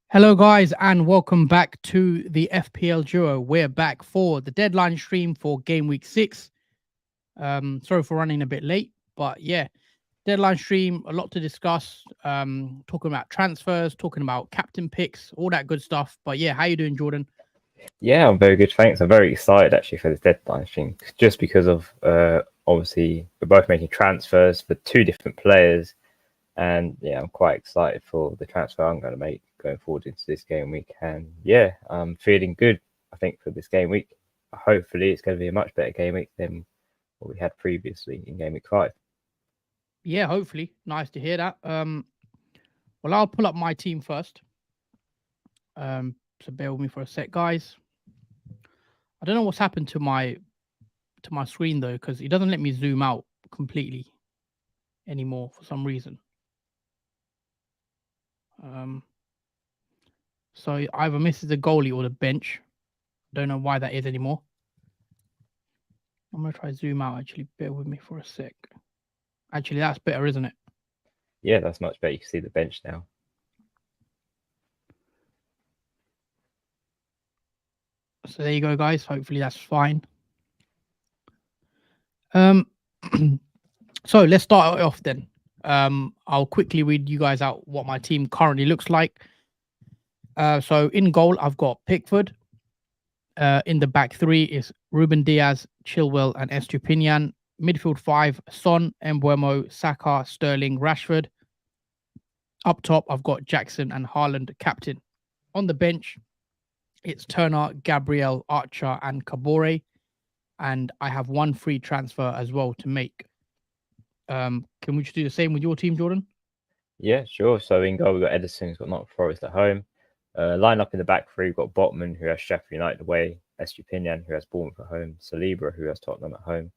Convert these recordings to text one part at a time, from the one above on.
Hello, guys, and welcome back to the FPL Duo. We're back for the deadline stream for Game Week 6. Sorry for running a bit late, but yeah, deadline stream, a lot to discuss. Talking about transfers, talking about captain picks, all that good stuff. But yeah, how you doing, Jordan? Yeah, I'm very good, thanks. I'm very excited actually for this deadline stream, just because of obviously we're both making transfers for two different players, and yeah, I'm quite excited for the transfer I'm going to make going forward into this game week. And yeah, I'm feeling good, I think, for this game week. Hopefully, it's going to be a much better game week than what we had previously in game week 5. Yeah, hopefully. Nice to hear that. Well, I'll pull up my team first. So bear with me for a sec, guys. I don't know what's happened to my screen though, because it doesn't let me zoom out completely anymore for some reason. So it either misses the goalie or the bench. Don't know why that is anymore. I'm gonna try zoom out. Actually, bear with me for a sec. Actually, that's better, isn't it? Yeah, that's much better. You can see the bench now. So there you go, guys. Hopefully that's fine. So let's start it off then. I'll quickly read you guys out what my team currently looks like. So in goal, I've got Pickford. In the back three is Ruben Diaz, Chilwell, and Estupinian. Midfield 5, Son, Mbeumo, Saka, Sterling, Rashford. Up top, I've got Jackson and Haaland, captain. On the bench, it's Turner, Gabriel, Archer, and Kabore. And I have one free transfer as well to make. Can we just do the same with your team, Jordan? Yeah, sure. So in goal, we've got Edison, who's got Nottingham Forest at home. Line up in the back three, we've got Botman, who has Sheffield United away. Estupinian, who has Bournemouth at home. Saliba, who has Tottenham at home.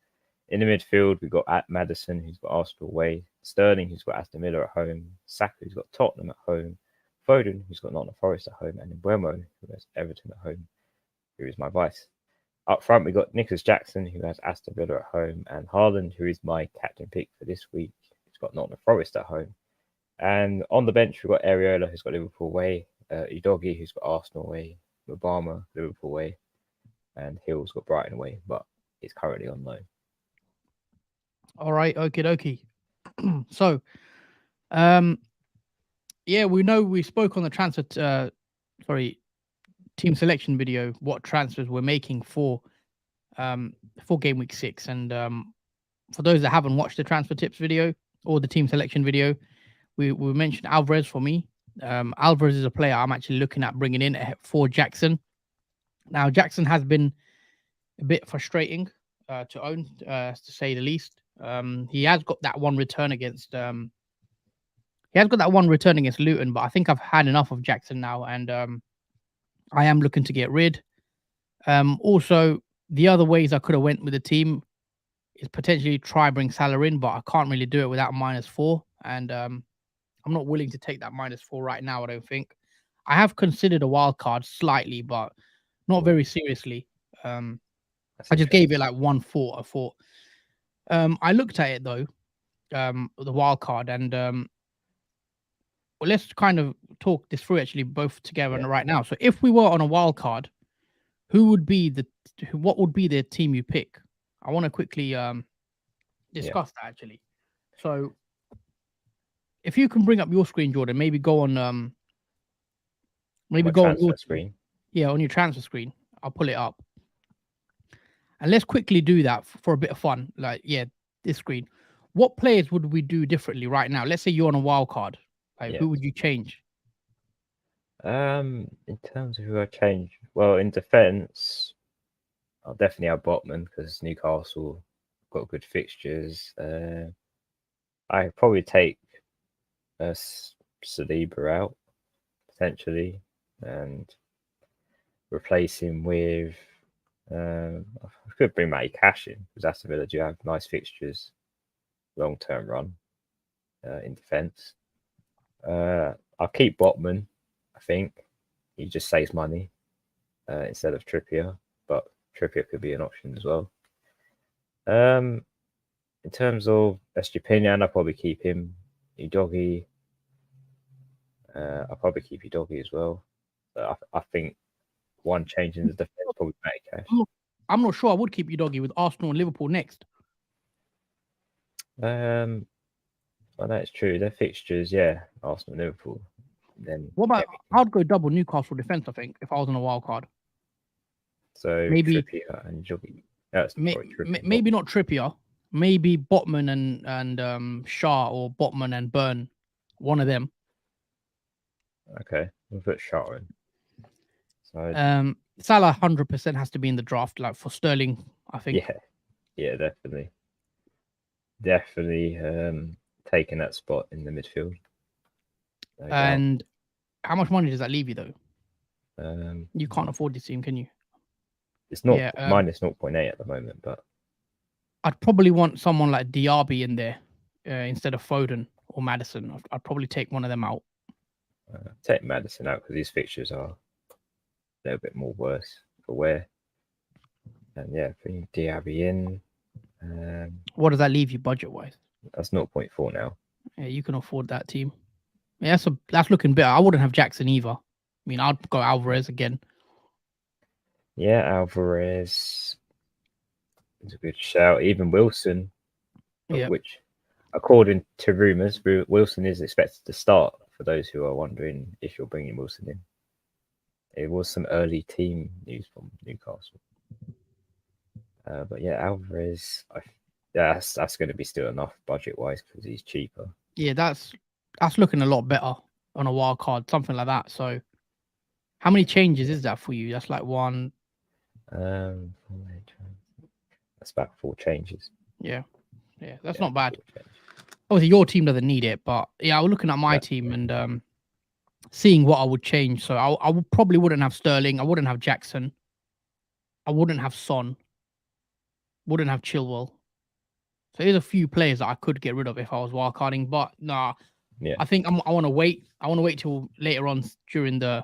In the midfield, we've got Madison, who's got Arsenal away. Sterling, who's got Aston Villa at home. Saka, who's got Tottenham at home. Foden, who's got Nottingham Forest at home. And Mbeumo, who has Everton at home, who is my vice. Up front, we've got Nicholas Jackson, who has Aston Villa at home. And Haaland, who is my captain pick for this week, who's got Nottingham Forest at home. And on the bench, we've got Areola, who's got Liverpool away. Udogie, who's got Arsenal away. Obama, Liverpool away. And Hill's got Brighton away, but it's currently on loan. All right, okie dokie. So, yeah, we know we spoke on the team selection video what transfers we're making for game week 6. And for those that haven't watched the transfer tips video or the team selection video, we mentioned Alvarez for me. Alvarez is a player I'm actually looking at bringing in for Jackson. Now, Jackson has been a bit frustrating to own, to say the least. He has got that one return against Luton, but I think I've had enough of Jackson now, and I am looking to get rid. Also, the other ways I could have went with the team is potentially try bring Salah in, but I can't really do it without -4, and I'm not willing to take that -4 right now. I don't think. I have considered a wild card slightly, but not very seriously. I just gave it like 1-4. I thought. I looked at it though, the wild card, and well, let's kind of talk this through actually both together right now. So, if we were on a wild card, what would be the team you pick? I want to quickly discuss that actually. So, if you can bring up your screen, Jordan, maybe go on on your screen. Yeah, on your transfer screen. I'll pull it up. And let's quickly do that for a bit of fun. Like, yeah, this screen. What players would we do differently right now? Let's say you're on a wild card. Like, who would you change? In terms of who I change, well, in defence, I'll definitely have Botman because Newcastle got good fixtures. I probably take Saliba out potentially and replace him with. I could bring Matty Cash in because Aston Villa do have nice fixtures, long-term run in defence. I'll keep Botman. I think he just saves money instead of Trippier, but Trippier could be an option as well. In terms of Estupinian, I'll probably keep him. Udogi, I'll probably keep Udogi as well. But I think one change in the defense probably Matty Cash. I'm not sure I would keep Udogi with Arsenal and Liverpool next. Well, that's true. Their fixtures, yeah, Arsenal, and Liverpool. Then What about? I'd go double Newcastle defense. I think if I was on a wild card. So maybe Trippier and Udogi. That's probably Trippier. Maybe not Trippier. Maybe Botman and Shah or Botman and Burn. One of them. Okay, we'll put Shah in. So Salah 100% has to be in the draft, like for Sterling, I think. Yeah, definitely taking that spot in the midfield. No and how much money does that leave you though? doubt. You can't afford this team, can you? It's not minus 0.8 at the moment, but I'd probably want someone like Diaby in there instead of Foden or Madison. I'd probably take one of them out. Take Madison out because these fixtures are a little bit more worse for wear. And yeah, bring Diaby in. What does that leave you budget wise? That's 0.4 now. Yeah, you can afford that team. Yeah, that's looking better. I wouldn't have Jackson either. I mean, I'd go Alvarez again. Yeah, Alvarez is a good shout. Even Wilson, which, according to rumours, Wilson is expected to start. For those who are wondering if you're bringing Wilson in, it was some early team news from Newcastle. But yeah, Alvarez, that's going to be still enough budget-wise because he's cheaper. Yeah, that's looking a lot better on a wild card, something like that. So, how many changes is that for you? That's like one. That's about 4 changes. Yeah, that's not bad. Obviously, your team doesn't need it, but yeah, I was looking at my team and seeing what I would change. So I probably wouldn't have Sterling. I wouldn't have Jackson. I wouldn't have Son. Wouldn't have Chilwell. So there's a few players that I could get rid of if I was wildcarding, but nah. Yeah. I think I want to wait. I want to wait till later on during the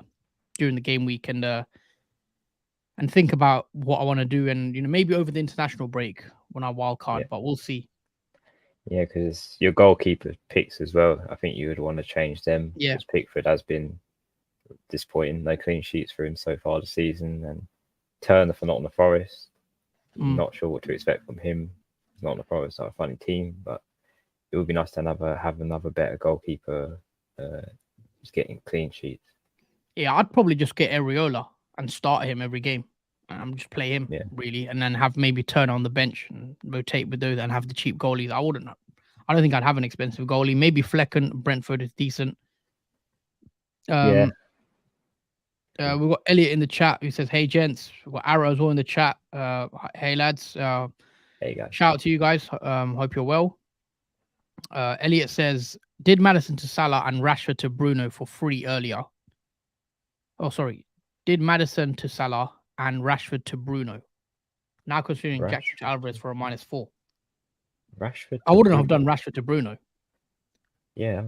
game week and think about what I want to do, and maybe over the international break when I wildcard, but we'll see. Yeah, because your goalkeeper picks as well. I think you would want to change them. Yeah. Because Pickford has been disappointing. No clean sheets for him so far this season, and Turner for Nottingham Forest. Not sure what to expect from him. Nottingham Forest are a funny team, but it would be nice to have another better goalkeeper just getting clean sheets. Yeah, I'd probably just get Areola and start him every game. And just play him really, and then have maybe Turner on the bench and rotate with those and have the cheap goalies. I don't think I'd have an expensive goalie. Maybe Flecken, Brentford is decent. We've got Elliot in the chat who says, "Hey gents." We've got Arrow as well in the chat. Hey lads. Hey guys. Shout out to you guys. Hope you're well. Elliot says, "Did Maddison to Salah and Rashford to Bruno for free earlier?" Oh, sorry. Did Maddison to Salah and Rashford to Bruno? Now considering Jackson to Alvarez for a -4. Rashford. I wouldn't have done Rashford to Bruno. Yeah,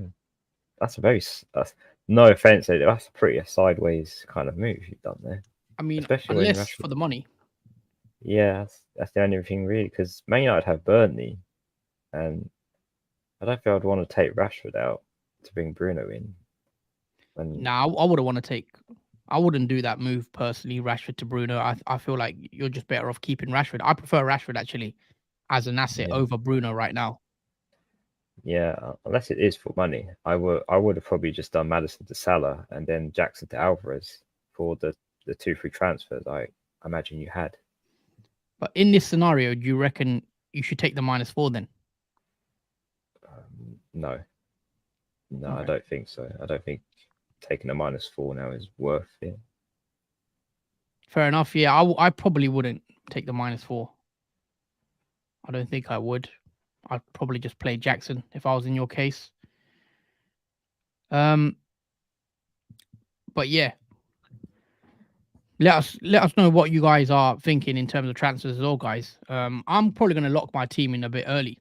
that's no offense. That's a pretty sideways kind of move you've done there. I mean, especially unless for the money. Yeah, that's the only thing really. Because Man United have Burnley, and I don't think I'd want to take Rashford out to bring Bruno in. Nah, I wouldn't want to take. I wouldn't do that move personally, Rashford to Bruno. I feel like you're just better off keeping Rashford. I prefer Rashford actually as an asset over Bruno right now. Yeah, unless it is for money. I would have probably just done Maddison to Salah and then Jackson to Alvarez for the 2 free transfers I imagine you had. But in this scenario, do you reckon you should take the -4 then? No, okay. I don't think so. I don't think taking a -4 now is worth it. Fair enough. Yeah, I probably wouldn't take the -4. I don't think I would. I'd probably just play Jackson if I was in your case. But yeah, let us know what you guys are thinking in terms of transfers as well, guys. I'm probably going to lock my team in a bit early.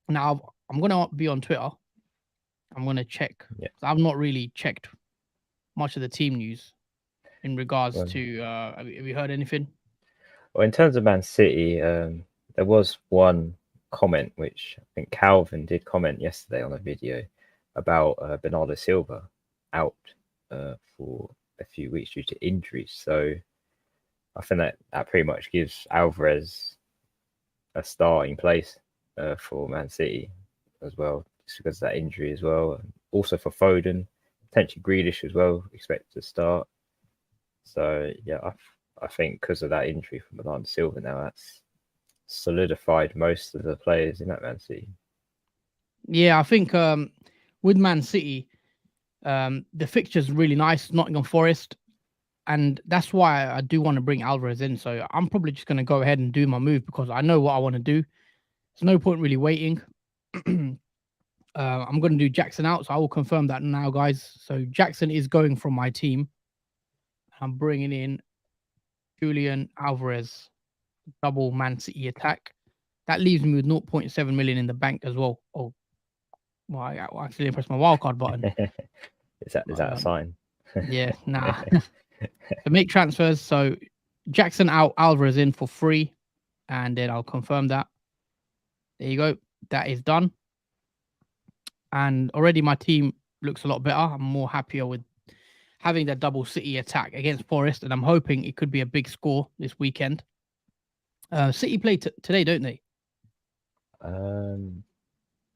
Now I'm going to be on Twitter. I'm going to check. Yeah. I've not really checked much of the team news in regards to. Have you heard anything? Well, in terms of Man City, there was one comment which I think Calvin did comment yesterday on a video about Bernardo Silva out for a few weeks due to injuries. So I think that pretty much gives Alvarez a starting place for Man City as well, just because of that injury as well. And also for Foden, potentially Grealish as well, expected to start. So yeah, I think because of that injury from Bernardo Silva now, that's solidified most of the players in that Man City. Yeah, I think with Man City, the fixture's really nice. Nottingham Forest, and that's why I do want to bring Alvarez in. So I'm probably just going to go ahead and do my move because I know what I want to do. There's no point really waiting. I'm going to do Jackson out, so I will confirm that now, guys. So Jackson is going from my team. I'm bringing in Julian Alvarez, double Man City attack. That leaves me with 0.7 million in the bank as well. Oh, well, I actually pressed my wildcard button. Is that a sign? Yeah, nah. To make transfers, so Jackson out, Alvarez in for free, and then I'll confirm that. There you go. That is done. And already my team looks a lot better. I'm more happier with having that double City attack against Forest, and I'm hoping it could be a big score this weekend. City play today, don't they?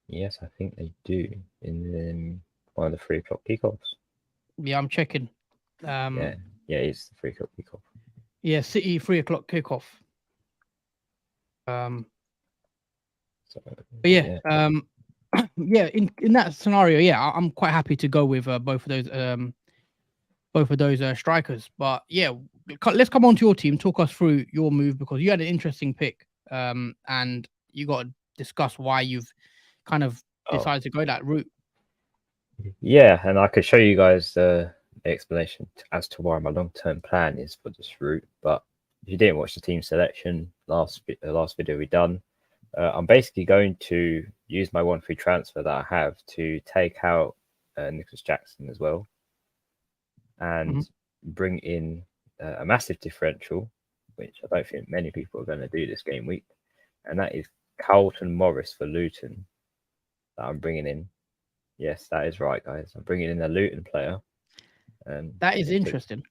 Yes, I think they do in one of the 3 o'clock kickoffs. Yeah, I'm checking. Yeah, it's the 3 o'clock kickoff. Yeah, City 3 o'clock kickoff. So, but yeah, yeah. In that scenario, yeah, I'm quite happy to go with both of those strikers. But yeah, let's come on to your team. Talk us through your move because you had an interesting pick, and you got to discuss why you've kind of decided to go that route. Yeah, and I could show you guys the explanation as to why my long-term plan is for this route. But if you didn't watch the team selection last video we done, I'm basically going to use my 1 free transfer that I have to take out Nicholas Jackson as well, and bring in a massive differential, which I don't think many people are going to do this game week, and that is Carlton Morris for Luton that I'm bringing in. Yes, that is right, guys. I'm bringing in a Luton player. And that is interesting.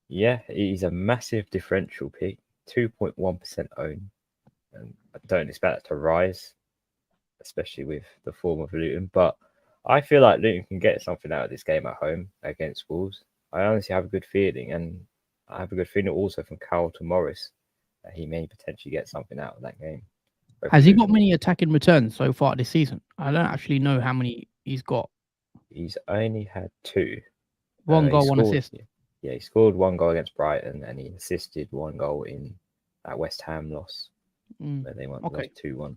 Yeah, he's a massive differential pick, 2.1% own. And I don't expect that to rise, especially with the form of Luton. But I feel like Luton can get something out of this game at home against Wolves. I honestly have a good feeling, and I have a good feeling also from Carlton Morris that he may potentially get something out of that game. Has he got many attacking returns so far this season? I don't actually know how many he's got. He's only had 2. 1 goal, 1 assist. Yeah, he scored 1 goal against Brighton, and he assisted 1 goal in that West Ham loss where they won 2-1.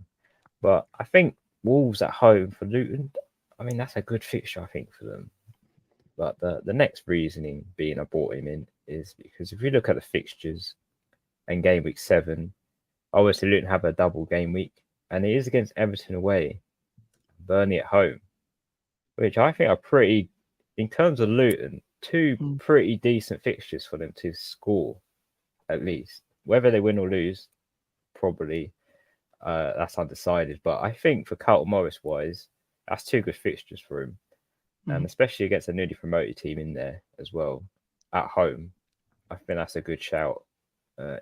But I think Wolves at home for Luton, I mean, that's a good fixture, I think, for them. But the next reasoning being I brought him in is because if you look at the fixtures and game week 7, obviously Luton have a double game week, and it is against Everton away, Burnley at home, which I think are pretty, in terms of Luton, 2 pretty decent fixtures for them to score, at least. Whether they win or lose, probably that's undecided. But I think for Carlton Morris wise, that's 2 good fixtures for him. And especially against a newly promoted team in there as well, at home, I think that's a good shout,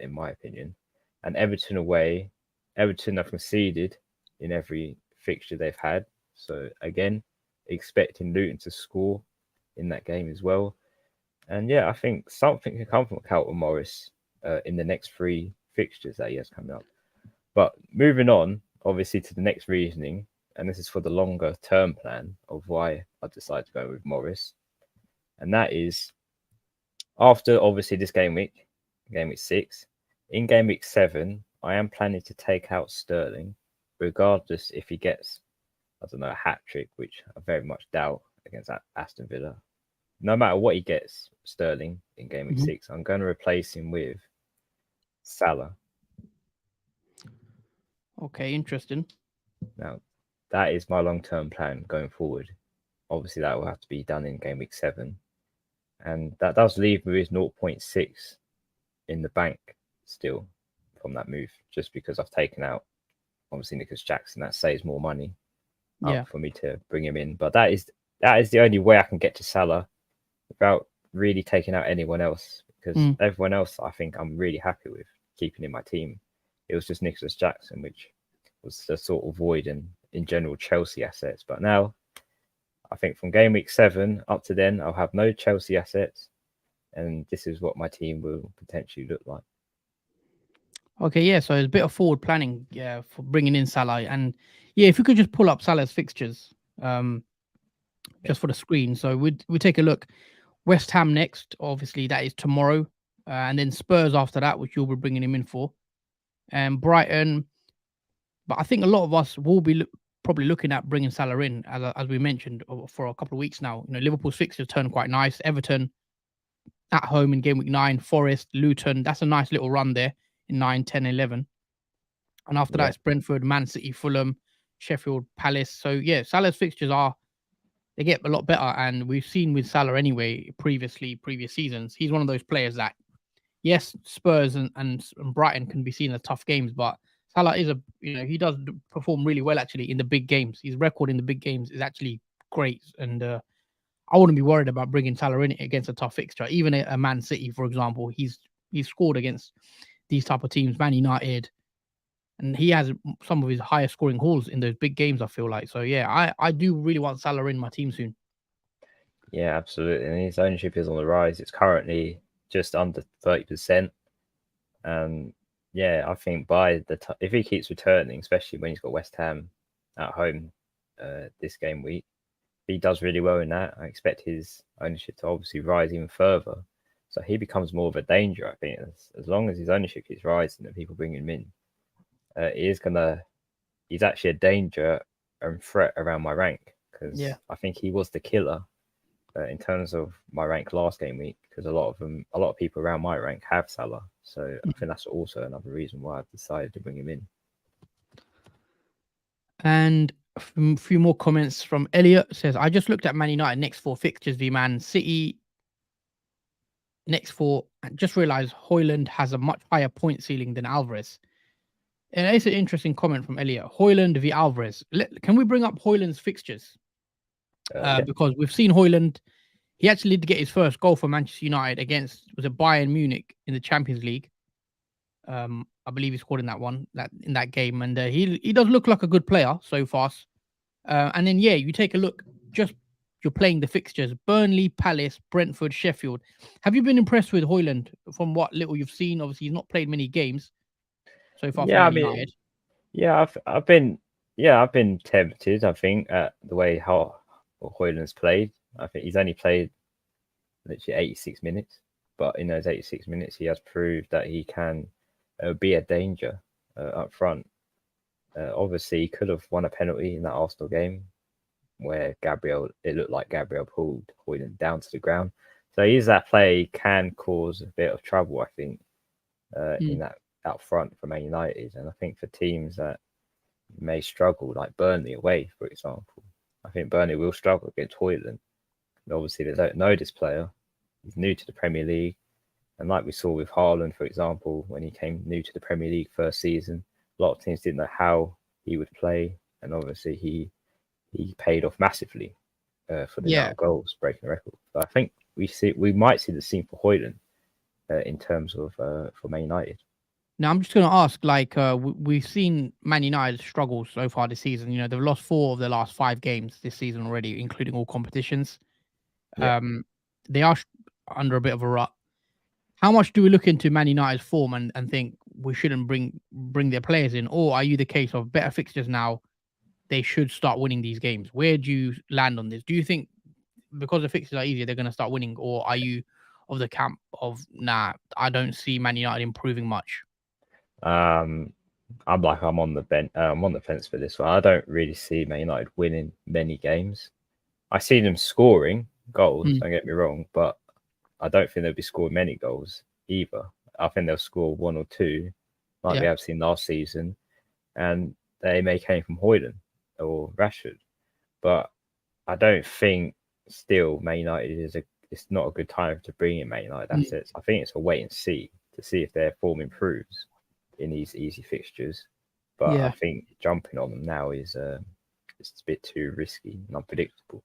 in my opinion. And Everton away, Everton have conceded in every fixture they've had. So again, expecting Luton to score in that game as well. And yeah, I think something can come from Carlton Morris in the next 3 fixtures that he has coming up. But moving on, obviously, to the next reasoning, and this is for the longer term plan of why I decided to go with Morris. And that is after obviously this game week 6, in game week 7, I am planning to take out Sterling, regardless if he gets, I don't know, a hat trick, which I very much doubt against Aston Villa. No matter what he gets, Sterling, in game week 6, I'm going to replace him with Salah. Okay, interesting. Now, that is my long-term plan going forward. Obviously, that will have to be done in game week 7. And that does leave me with 0.6 in the bank still on that move just because I've taken out obviously Nicholas Jackson. That saves more money Yeah. for me to bring him in. But that is the only way I can get to Salah without really taking out anyone else, because everyone else I think I'm really happy with keeping in my team. It was just Nicholas Jackson, which was the sort of void in general Chelsea assets. But now I think from game week 7 up to then, I'll have no Chelsea assets, and this is what my team will potentially look like. Okay, yeah. So it's a bit of forward planning, yeah, for bringing in Salah, and yeah, if you could just pull up Salah's fixtures, just for the screen. So we take a look. West Ham next, obviously that is tomorrow, and then Spurs after that, which you'll be bringing him in for, and Brighton. But I think a lot of us will be probably looking at bringing Salah in, as we mentioned for a couple of weeks now. Liverpool's fixtures turned quite nice. Everton at home in game week 9, Forest, Luton. That's a nice little run there in 9, 10, 11. And after that, it's Brentford, Man City, Fulham, Sheffield, Palace. So yeah, Salah's fixtures they get a lot better. And we've seen with Salah anyway, previous seasons, he's one of those players that, yes, Spurs and Brighton can be seen as tough games, but Salah is he does perform really well actually in the big games. His record in the big games is actually great. And I wouldn't be worried about bringing Salah in against a tough fixture. Even a Man City, for example, he's scored against these type of teams, Man United, and he has some of his highest scoring hauls in those big games, I feel like. So yeah, I do really want Salah in my team soon. Yeah, absolutely. And his ownership is on the rise. It's currently just under 30%. And yeah, I think if he keeps returning, especially when he's got West Ham at home this game week, if he does really well in that, I expect his ownership to obviously rise even further. So he becomes more of a danger, I think, as long as his ownership keeps rising and people bring him in. He's actually a danger and threat around my rank, because I think he was the killer in terms of my rank last game week, because a lot of people around my rank have Salah. So I think that's also another reason why I've decided to bring him in. And a few more comments from Elliot. Says, I just looked at Man United next 4 fixtures v Man City next 4 and just realized Højlund has a much higher point ceiling than Alvarez. And it's an interesting comment from Elliot. Højlund v Alvarez. Can we bring up Højlund's fixtures? Because we've seen Højlund. He actually did get his first goal for Manchester United against Bayern Munich in the Champions League. I believe he scored in that game, and he does look like a good player so far. And then you take a look. You're playing the fixtures: Burnley, Palace, Brentford, Sheffield. Have you been impressed with Højlund from what little you've seen? Obviously, he's not played many games so far for Man United. Yeah, I've been tempted. I think at the way how Højlund's played. I think he's only played literally 86 minutes, but in those 86 minutes, he has proved that he can be a danger up front. Obviously, he could have won a penalty in that Arsenal game where it looked like Gabriel pulled Højlund down to the ground. So he's that player, he can cause a bit of trouble, I think, in that out front for Man United. And I think for teams that may struggle, like Burnley away, for example, I think Burnley will struggle against Højlund. Obviously, they don't know this player. He's new to the Premier League. And like we saw with Haaland, for example, when he came new to the Premier League first season, a lot of teams didn't know how he would play. And obviously, he paid off massively for the amount of goals, breaking the record. But I think we might see the same for Højlund in terms of for Man United. Now, I'm just going to ask, we've seen Man United struggle so far this season. They've lost 4 of their last 5 games this season already, including all competitions. They are under a bit of a rut. How much do we look into Man United's form and think we shouldn't bring their players in? Or are you the case of better fixtures now, they should start winning these games? Where do you land on this? Do you think because the fixtures are easier, they're going to start winning? Or are you of the camp of, nah, I don't see Man United improving much? I'm on the fence for this one. I don't really see Man United winning many games. I see them scoring goals, don't get me wrong, but I don't think they'll be scoring many goals either. I think they'll score 1 or 2, like we have seen last season, and they may came from Højlund or Rashford. But I don't think still Man United it's not a good time to bring in Man United assets. I think it's a wait and see to see if their form improves. in these easy fixtures. But I Yeah. think jumping on them now is it's a bit too risky and unpredictable.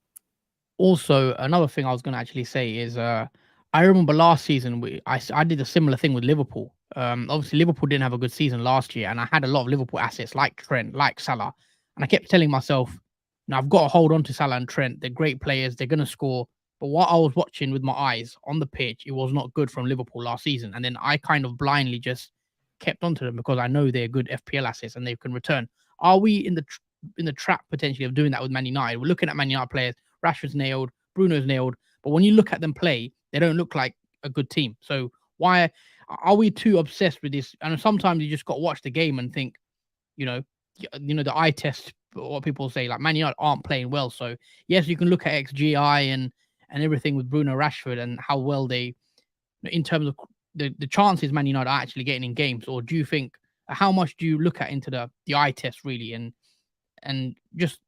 Also, another thing I was going to actually say is I remember last season I did a similar thing with Liverpool. Obviously Liverpool didn't have a good season last year, and I had a lot of Liverpool assets like Trent, like Salah, and I kept telling myself, "Now I've got to hold on to Salah and Trent. They're great players. They're going to score." But what I was watching with my eyes on the pitch, it was not good from Liverpool last season, and then I kind of blindly just kept onto them because I know they're good FPL assets and they can return. Are we in the trap potentially of doing that with Man United? We're looking at Man United players. Rashford's nailed, Bruno's nailed, but when you look at them play, they don't look like a good team. So why are we too obsessed with this? And sometimes you just got to watch the game and think, you know, the eye test. What people say, like Man United aren't playing well. So yes, you can look at XGI and everything with Bruno Rashford and how well they, in terms of the chances Man United are actually getting in games. Or do you think how much do you look at into the eye test really and just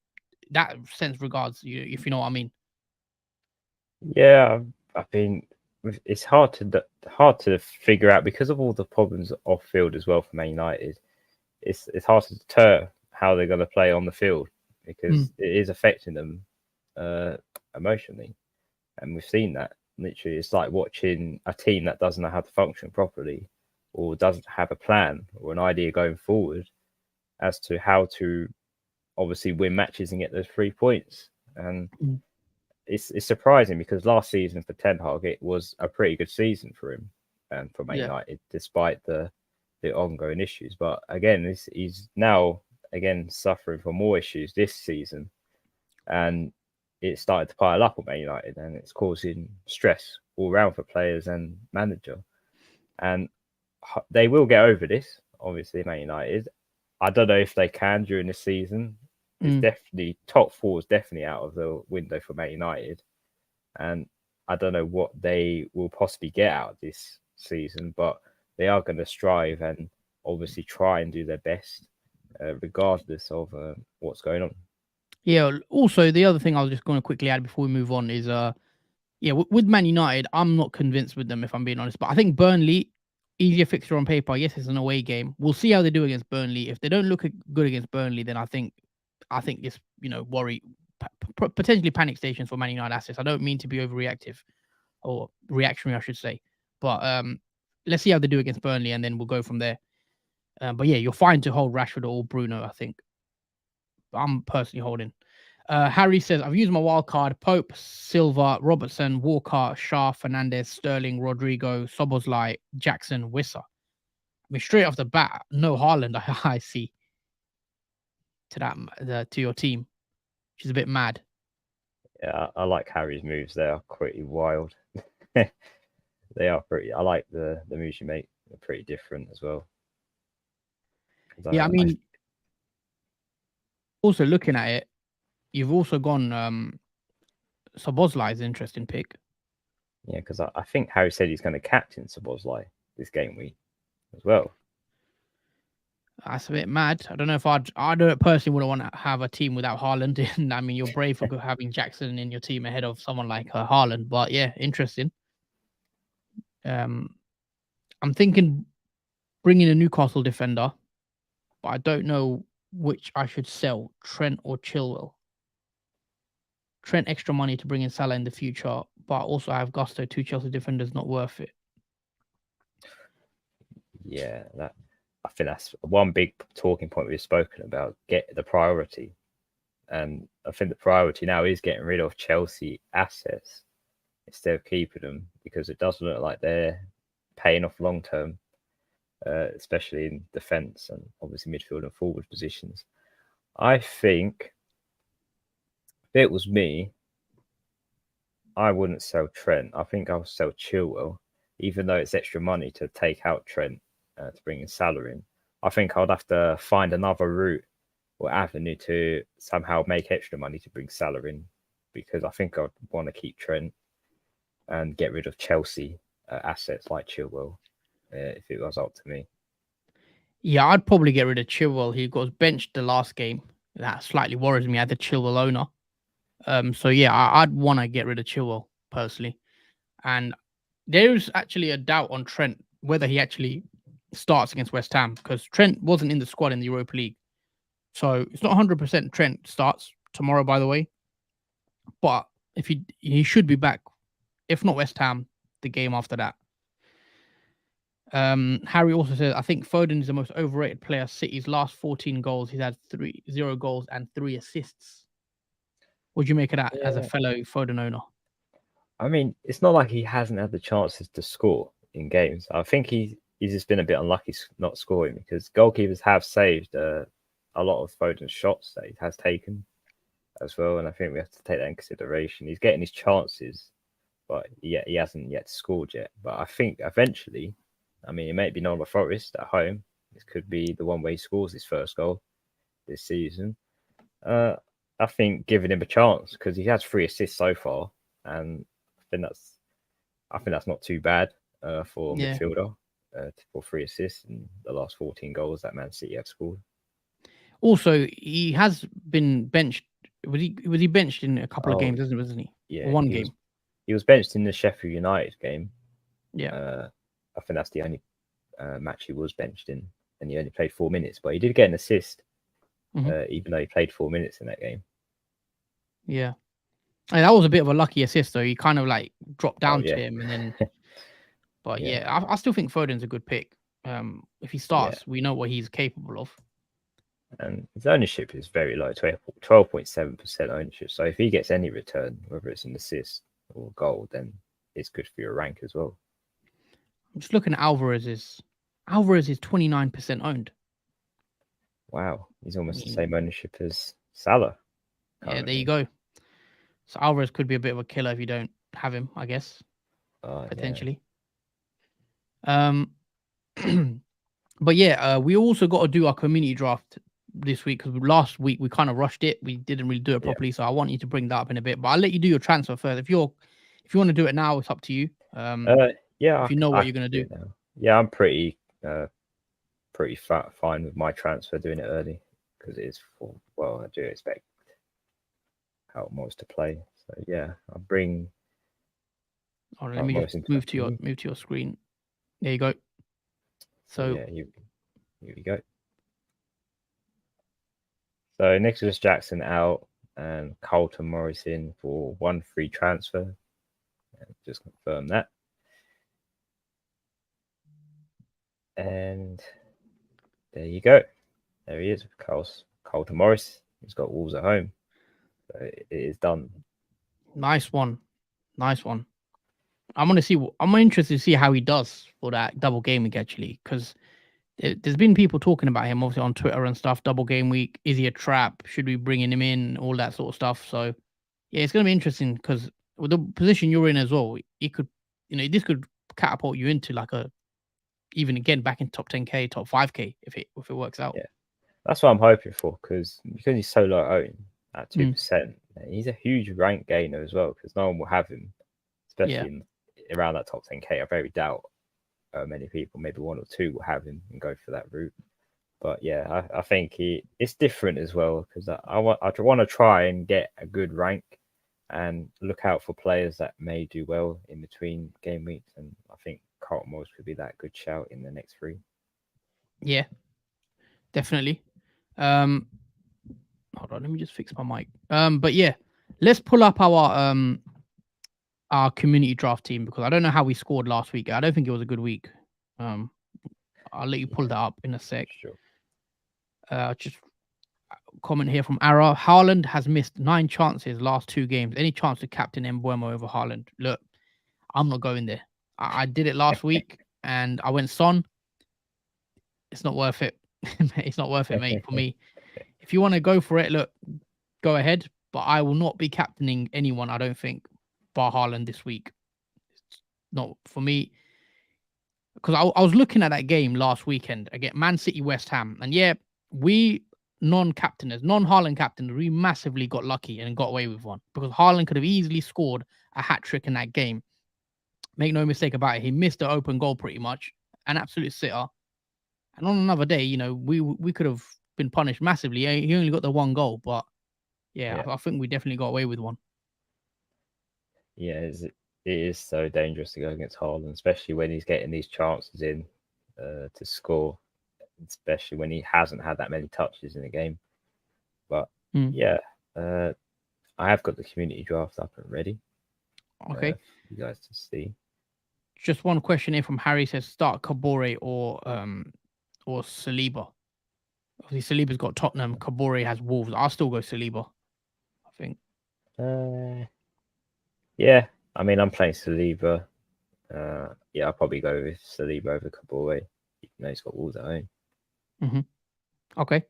that sense regards, if you know what I mean? Yeah, I mean, it's hard to figure out because of all the problems off field as well for Man United. It's hard to deter how they're going to play on the field because it is affecting them emotionally, and we've seen that. Literally, it's like watching a team that doesn't know how to function properly, or doesn't have a plan or an idea going forward as to how to obviously win matches and get those 3 points. And it's surprising because last season for Ten Hag it was a pretty good season for him and for Man Yeah. United despite the ongoing issues. But again, he's now again suffering from more issues this season, and it started to pile up on Man United, and it's causing stress all round for players and manager. And they will get over this, obviously, Man United. I don't know if they can during this season. It's definitely top four is definitely out of the window for Man United, and I don't know what they will possibly get out of this season, but they are going to strive and obviously try and do their best, regardless of what's going on. Yeah. Also, the other thing I was just going to quickly add before we move on is, yeah, with Man United, I'm not convinced with them if I'm being honest. But I think Burnley, easier fixture on paper. Yes, it's an away game. We'll see how they do against Burnley. If they don't look good against Burnley, then I think this worry potentially panic stations for Man United assets. I don't mean to be overreactive or reactionary, I should say. But let's see how they do against Burnley, and then we'll go from there. But yeah, you're fine to hold Rashford or Bruno, I think. I'm personally holding. Harry says, I've used my wild card. Pope, Silva, Robertson, Walker, Shah, Fernandez, Sterling, Rodrigo, Soboslai, Jackson, Wissa. I mean, straight off the bat, no Haaland, I see to your team, which is a bit mad. Yeah, I like Harry's moves. They are pretty wild. They are pretty. I like the moves you make. They're pretty different as well. Yeah, I mean, also looking at it, you've also gone Soboslai is an interesting pick. Yeah, because I think Harry said he's going to captain Szoboszlai this game week as well. That's a bit mad. I don't know if I don't personally would want to have a team without Haaland. I mean, you're brave for having Jackson in your team ahead of someone like Haaland, but yeah, interesting. I'm thinking bringing a Newcastle defender, but I don't know which I should sell, Trent or Chilwell. Trent extra money to bring in Salah in the future, but also I have Gusto, two Chelsea defenders, not worth it. Yeah, I think that's one big talking point we've spoken about. Get the priority, and I think the priority now is getting rid of Chelsea assets instead of keeping them because it doesn't look like they're paying off long term, especially in defence and obviously midfield and forward positions. I think if it was me, I wouldn't sell Trent. I think I'll sell Chilwell, even though it's extra money to take out Trent to bring in Salah in. I think I'd have to find another route or avenue to somehow make extra money to bring Salah in because I think I'd want to keep Trent and get rid of Chelsea assets like Chilwell if it was up to me. Yeah, I'd probably get rid of Chilwell. He got benched the last game. That slightly worries me. I had the Chilwell owner. So yeah, I'd want to get rid of Chilwell personally. And there's actually a doubt on Trent whether he actually starts against West Ham, because Trent wasn't in the squad in the Europa League. So it's not 100% Trent starts tomorrow, by the way. But if he should be back, if not West Ham, the game after that. Harry also says, I think Foden is the most overrated player. City's last 14 goals, he's had 0 goals and 3 assists. What do you make of that as a fellow Foden owner? I mean, it's not like he hasn't had the chances to score in games. I think he's just been a bit unlucky not scoring, because goalkeepers have saved a lot of Foden's shots that he has taken as well. And I think we have to take that in consideration. He's getting his chances, but he hasn't yet scored yet. But I think eventually, I mean, it may be Nottingham Forest at home. This could be the one where he scores his first goal this season. I think giving him a chance, because he has 3 assists so far, and I think that's not too bad for a midfielder for 3 assists in the last 14 goals that Man City have scored. Also, he has been benched. Was he benched in a couple of games, wasn't he? Yeah, one game. He was benched in the Sheffield United game. Yeah. I think that's the only match he was benched in, and he only played 4 minutes, but he did get an assist, even though he played 4 minutes in that game. Yeah. And that was a bit of a lucky assist, though. He kind of like dropped down to him, and then. But I still think Foden's a good pick. If he starts, we know what he's capable of. And his ownership is very low, 12.7% ownership. So if he gets any return, whether it's an assist or goal, then it's good for your rank as well. I'm just looking at Alvarez is 29% owned. Wow, he's almost the same ownership as Salah. Currently. Yeah, there you go. So Alvarez could be a bit of a killer if you don't have him, I guess. Potentially. Yeah. But yeah, we also got to do our community draft this week, because last week we kind of rushed it. We didn't really do it properly, so I want you to bring that up in a bit. But I'll let you do your transfer first. If you want to do it now, it's up to you. If you know what you're gonna do. Yeah, I'm pretty fine with my transfer doing it early, because it is I do expect how most to play. So yeah, I'll bring. Let me just move to your screen. There you go. So yeah, here we go. So Nicholas Jackson out and Carlton Morris in for 1 free transfer. Just confirm that. And there you go. There he is, Carlton Morris. He's got Wolves at home. So it is done. Nice one. I'm interested to see how he does for that double game week, actually, because there's been people talking about him obviously on Twitter and stuff. Double game week, is he a trap? Should we bring him in? All that sort of stuff. So yeah, it's going to be interesting, because with the position you're in as well, it could, this could catapult you into like even again back in top 10k, top 5k if it works out. Yeah, that's what I'm hoping for, because he's so low owned at 2%. He's a huge rank gainer as well, because no one will have him, especially around that top 10k. I very doubt many people, maybe 1 or 2, will have him and go for that route. But yeah, I think it's different as well, because I want to try and get a good rank and look out for players that may do well in between game weeks. And I think Carlton Morris could be that good shout in the next 3. Yeah, definitely. Hold on, let me just fix my mic. But yeah, let's pull up our community draft team, because I don't know how we scored last week. I don't think it was a good week. I'll let you pull that up in a sec. Sure. Just comment here from Ara. Haaland has missed 9 chances last 2 games. Any chance to captain Mbeumo over Haaland? Look, I'm not going there. I did it last week and I went Son. It's not worth it. It's not worth it, mate, for me. If you want to go for it, look, go ahead. But I will not be captaining anyone, I don't think, bar Haaland this week. It's not for me. Because I was looking at that game last weekend again, Man City, West Ham. And yeah, we non-Haaland captains, we massively got lucky and got away with one. Because Haaland could have easily scored a hat-trick in that game. Make no mistake about it. He missed the open goal pretty much. An absolute sitter. And on another day, we could have been punished massively. He only got the 1 goal. But yeah. I think we definitely got away with one. Yeah, it is so dangerous to go against Haaland, especially when he's getting these chances in to score, especially when he hasn't had that many touches in the game. But yeah, I have got the community draft up and ready. Okay. For you guys to see. Just one question here from Harry says start Kabore or Saliba. Obviously Saliba's got Tottenham, Kabore has Wolves. I'll still go Saliba, I think. Yeah, I mean I'm playing Saliba. Yeah, I'll probably go with Saliba over Kabore. Even though he's got Wolves at home. Okay.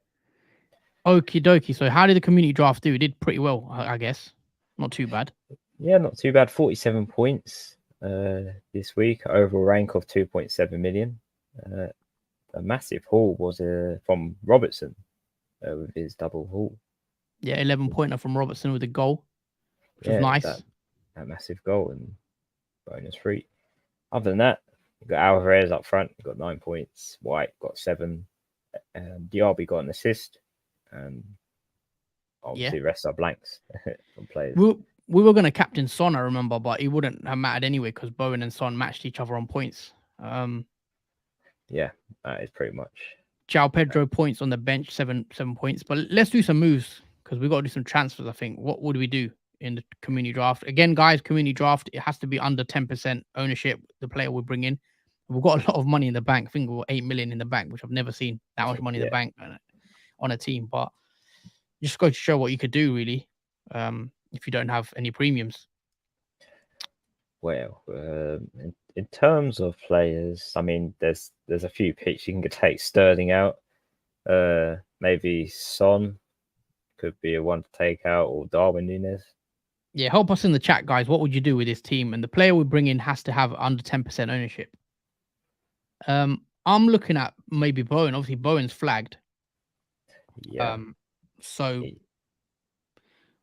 Okie dokie. So how did the community draft do? It did pretty well, I guess. Not too bad. Yeah, not too bad. 47 points this week. Overall rank of 2.7 million. A massive haul was from Robertson with his double haul. Yeah, 11-pointer from Robertson with a goal, which was nice. That massive goal and bonus free. Other than that, you got Alvarez up front. You got 9 points. White got 7. Diaby got an assist. And obviously the rest are blanks from players. We were going to captain Son, I remember, but it wouldn't have mattered anyway because Bowen and Son matched each other on points. Yeah, that is pretty much. João Pedro points on the bench, 7 points. But let's do some moves because we've got to do some transfers, I think. What would we do in the community draft? Again, guys, community draft, it has to be under 10% ownership, the player we bring in. We've got a lot of money in the bank. I think we've got 8 million in the bank, which I've never seen that much money in the bank on a team. But just go to show what you could do, really, if you don't have any premiums. Well, in terms of players, I mean, there's a few picks you can take. Sterling out, maybe Son could be a one to take out, or Darwin Núñez. Yeah, help us in the chat, guys. What would you do with this team? And the player we bring in has to have under 10% ownership. I'm looking at maybe Bowen. Obviously, Bowen's flagged. Yeah. So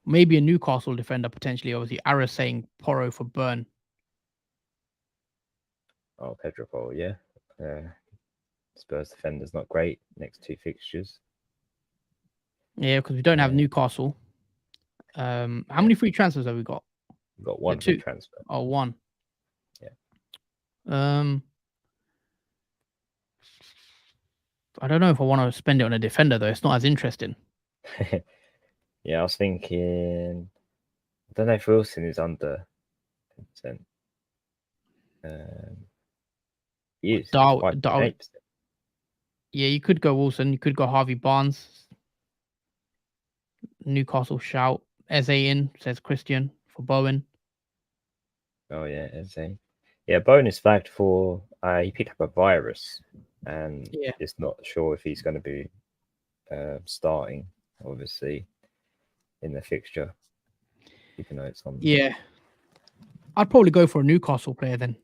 maybe a Newcastle defender potentially. Obviously, Ara saying Porro for Burn. Oh, Pedro Porro, yeah. Spurs defender's not great. Next 2 fixtures. Yeah, because we don't have Newcastle. How many free transfers have we got? We've got 1 free transfer. Oh, 1. Yeah. I don't know if I want to spend it on a defender though. It's not as interesting. Yeah, I was thinking. I don't know if Wilson is under 10%. He is. 5.8%. Yeah, you could go Wilson. You could go Harvey Barnes. Newcastle shout. Eze in, says Christian for Bowen. Oh yeah, Eze. Yeah, Bowen is flagged for he picked up a virus and it's not sure if he's going to be starting, obviously, in the fixture. Even though it's on. Yeah. I'd probably go for a Newcastle player then.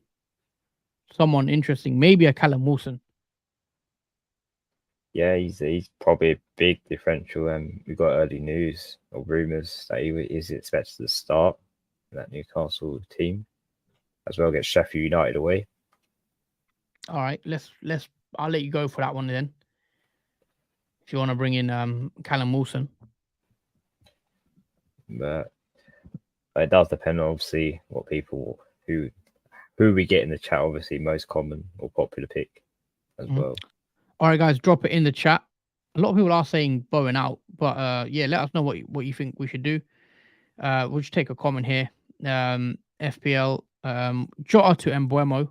Someone interesting. Maybe a Callum Wilson. Yeah, he's probably a big differential. We got early news or rumours that he is expected to start in that Newcastle team, as well against Sheffield United away. All right, I'll let you go for that one then. If you want to bring in Callum Wilson. But it does depend on obviously what people who we get in the chat. Obviously, most common or popular pick as well. All right, guys, drop it in the chat. A lot of people are saying Bowen out, but yeah, let us know what you think we should do. We'll just take a comment here. FPL Jota to Mbeumo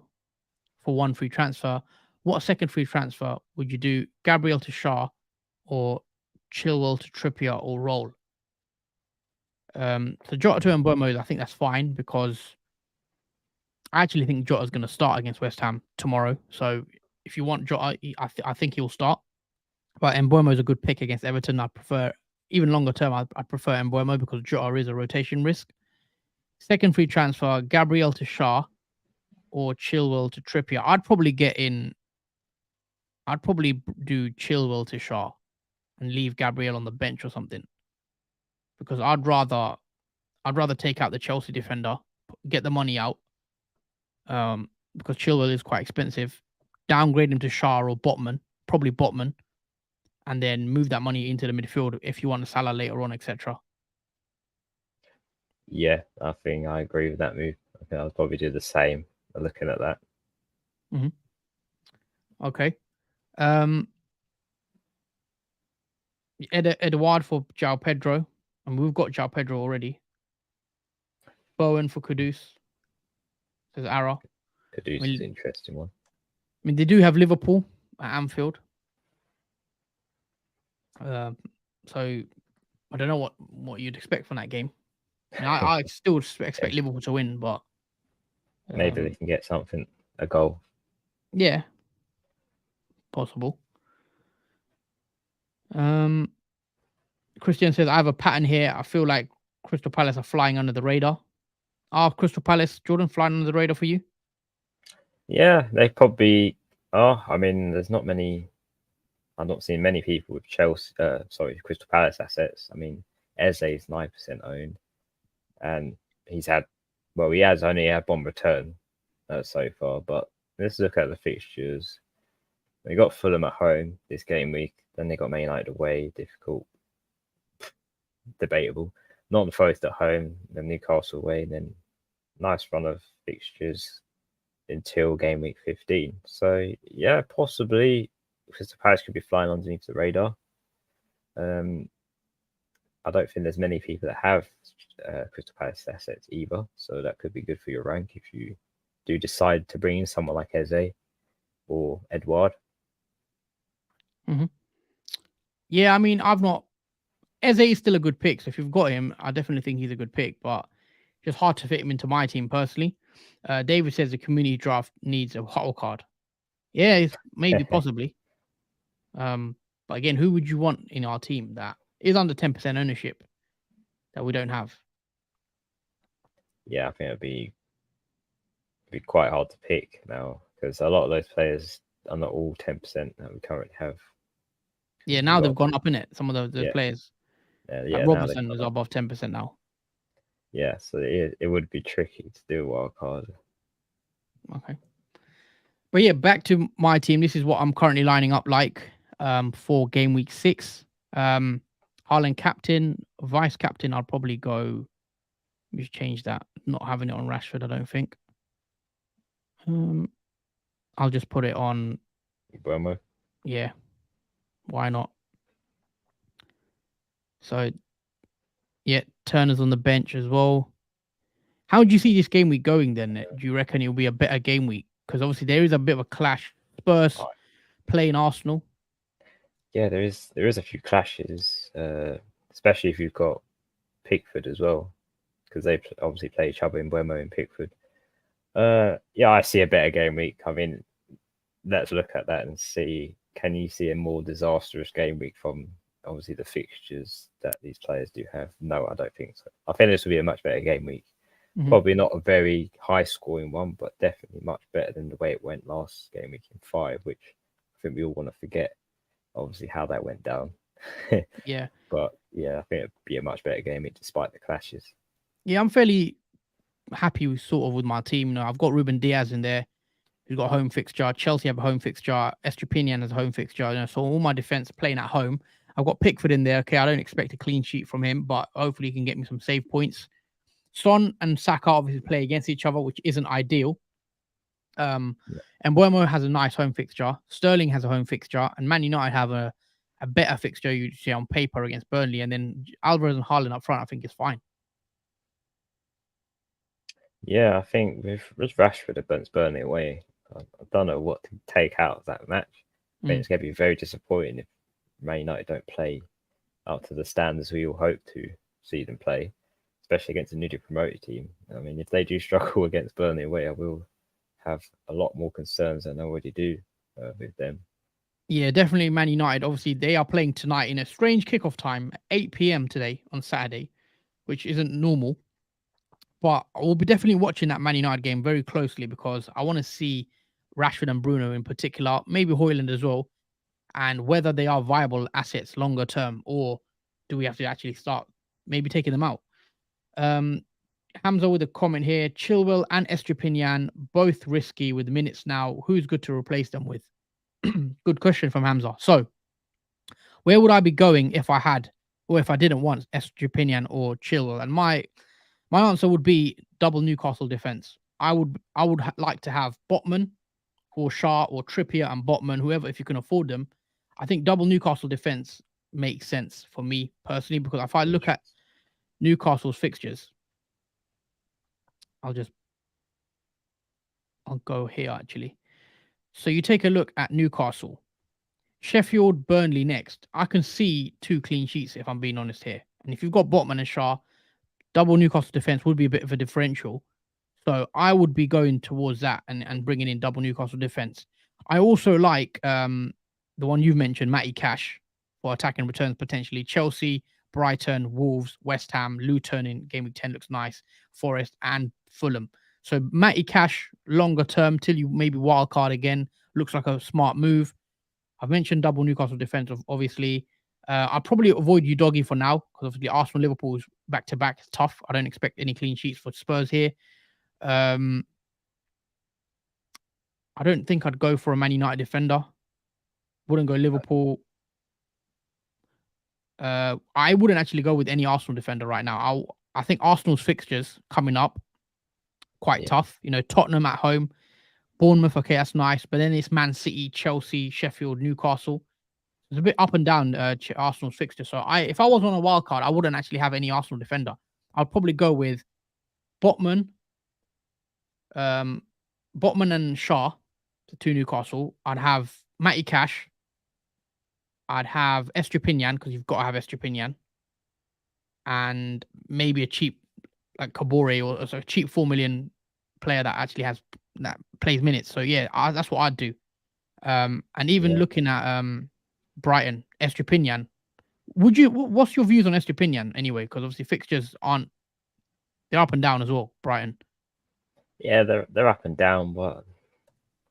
for 1 free transfer. What second free transfer would you do? Gabriel to Shaw or Chilwell to Trippier or Roll? So Jota to Mbeumo, I think that's fine because I actually think Jota's going to start against West Ham tomorrow. So if you want Jota, I think he'll start. But Mbeumo is a good pick against Everton. I prefer, even longer term, I prefer Mbeumo because Jota is a rotation risk. Second free transfer, Gabriel to Shaw or Chilwell to Trippier. I'd probably do Chilwell to Shaw and leave Gabriel on the bench or something. Because I'd rather take out the Chelsea defender, get the money out. Because Chilwell is quite expensive. Downgrade him to Shaw or Botman, probably Botman, and then move that money into the midfield if you want a Salah later on, etc. Yeah, I think I agree with that move. I think I'll probably do the same looking at that. Okay. Um, Eduard for João Pedro, and we've got João Pedro already. Bowen for Kudus, says Ara. Caduce is an interesting one. I mean, they do have Liverpool at Anfield. So I don't know what you'd expect from that game. I still expect Liverpool to win, but Maybe they can get something, a goal. yeah, possible. Christian says I have a pattern here. I feel like Crystal Palace are flying under the radar. Are Crystal Palace, Jordan, flying under the radar for you? Yeah, they probably are. I mean, there's not many. I'm not seeing many people with Crystal Palace assets. I mean, Eze is 9% owned, and he has only had one return so far. But let's look at the fixtures. They got Fulham at home this game week. Then they got Man United away, difficult, debatable. Nottingham Forest at home, then Newcastle away, then nice run of fixtures until game week 15. So yeah, possibly Crystal Palace could be flying underneath the radar. I don't think there's many people that have Crystal Palace assets either, so that could be good for your rank if you do decide to bring in someone like Eze or Edouard. Mm-hmm. Yeah, I mean, Eze is still a good pick. So if you've got him, I definitely think he's a good pick, but just hard to fit him into my team personally. David says the community draft needs a wild card. Yeah, maybe possibly. But again, who would you want in our team that is under 10% ownership that we don't have? Yeah, I think it'd be quite hard to pick now because a lot of those players are not all 10% that we currently have. Yeah, now they've gone up in it. Some of those players. Yeah, Robertson is above 10% now. Yeah, so it would be tricky to do a wild card. Okay. But yeah, back to my team. This is what I'm currently lining up like for game week 6. Haaland captain, vice captain, I'll probably go. Let me change that. Not having it on Rashford, I don't think. I'll just put it on. Burmo. Yeah. Why not? So, yeah, Turner's on the bench as well. How do you see this game week going then? Do you reckon it'll be a better game week? Because obviously there is a bit of a clash. Spurs playing Arsenal. Yeah, there is a few clashes, especially if you've got Pickford as well, because they obviously play each other in Buemo and Pickford. Yeah, I see a better game week. I mean, let's look at that and see. Can you see a more disastrous game week from obviously the fixtures that these players do have? No, I don't think so. I think this will be a much better game week. Mm-hmm. Probably not a very high scoring one, but definitely much better than the way it went last game week in 5, which I think we all want to forget. Obviously, how that went down. Yeah. But yeah, I think it'd be a much better game week despite the clashes. Yeah, I'm fairly happy with my team. You know, I've got Ruben Diaz in there. He's got a home fixture. Chelsea have a home fixture. Estupiñán has a home fixture. You know, so all my defense playing at home. I've got Pickford in there. Okay, I don't expect a clean sheet from him, but hopefully he can get me some save points. Son and Saka obviously play against each other, which isn't ideal. And Buemo has a nice home fixture. Sterling has a home fixture, and Man United have a better fixture you see on paper against Burnley. And then Alvarez and Haaland up front, I think is fine. Yeah, I think with Rashford against Burnley away, I don't know what to take out of that match. I think it's going to be very disappointing if Man United don't play up to the standards we all hope to see them play, especially against a newly promoted team. I mean, if they do struggle against Burnley away, I will have a lot more concerns than I already do with them. Yeah, definitely Man United. Obviously, they are playing tonight in a strange kickoff time, 8 p.m. today on Saturday, which isn't normal. But I will be definitely watching that Man United game very closely because I want to see Rashford and Bruno in particular, maybe Højlund as well, and whether they are viable assets longer term, or do we have to actually start maybe taking them out? Hamza with a comment here. Chilwell and Estupiñán, both risky with minutes now. Who's good to replace them with? Good question from Hamza. So, where would I be going if I had, or if I didn't want Estupiñán or Chilwell? And my answer would be double Newcastle defense. I would like to have Botman or Shaw or Trippier and Botman, whoever, if you can afford them, I think double Newcastle defense makes sense for me personally, because if I look at Newcastle's fixtures, I'll go here actually. So you take a look at Newcastle, Sheffield, Burnley next. I can see 2 clean sheets if I'm being honest here. And if you've got Botman and Shaw, double Newcastle defense would be a bit of a differential. So I would be going towards that and bringing in double Newcastle defense. I also like the one you've mentioned, Matty Cash, for attacking returns potentially. Chelsea, Brighton, Wolves, West Ham, Luton in Game Week 10 looks nice. Forest and Fulham. So Matty Cash, longer term, till you maybe wild card again, looks like a smart move. I've mentioned double Newcastle defense, obviously. I'll probably avoid you doggy for now, because obviously Arsenal, Liverpool's back to back is tough. I don't expect any clean sheets for Spurs here. I don't think I'd go for a Man United defender. Wouldn't go Liverpool. I wouldn't actually go with any Arsenal defender right now. I think Arsenal's fixtures coming up quite tough. You know, Tottenham at home, Bournemouth. Okay, that's nice, but then it's Man City, Chelsea, Sheffield, Newcastle. It's a bit up and down Arsenal's fixture. So if I was on a wild card, I wouldn't actually have any Arsenal defender. I'd probably go with Botman, and Shaw, to Newcastle. I'd have Matty Cash. I'd have Estupinian, because you've got to have Estupinian, and maybe a cheap like Kabore, or a cheap 4 million player that plays minutes. So yeah, that's what I'd do. And even looking at Brighton, Estupinian. What's your views on Estupinian anyway? Because obviously fixtures they're up and down as well, Brighton. Yeah, they're up and down, but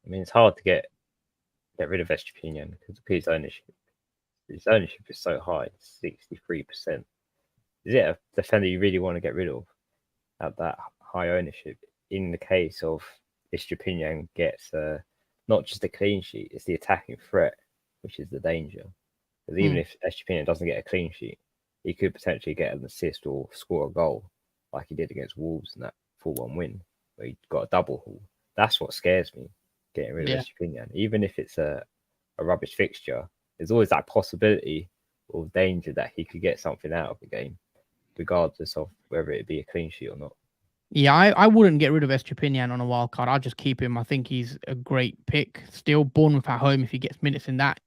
I mean it's hard to get rid of Estupinian because his ownership is so high, 63%. Is it a defender you really want to get rid of at that high ownership? In the case of Estupinian gets not just a clean sheet, it's the attacking threat, which is the danger. Because even if Estupinian doesn't get a clean sheet, he could potentially get an assist or score a goal like he did against Wolves in that 4-1 win, where he got a double haul. That's what scares me, getting rid of Estupinian. Even if it's a rubbish fixture, there's always that possibility or danger that he could get something out of the game, regardless of whether it be a clean sheet or not. Yeah, I wouldn't get rid of Estupinian on a wild card. I'll just keep him. I think he's a great pick. Still, Bournemouth at home, if he gets minutes in that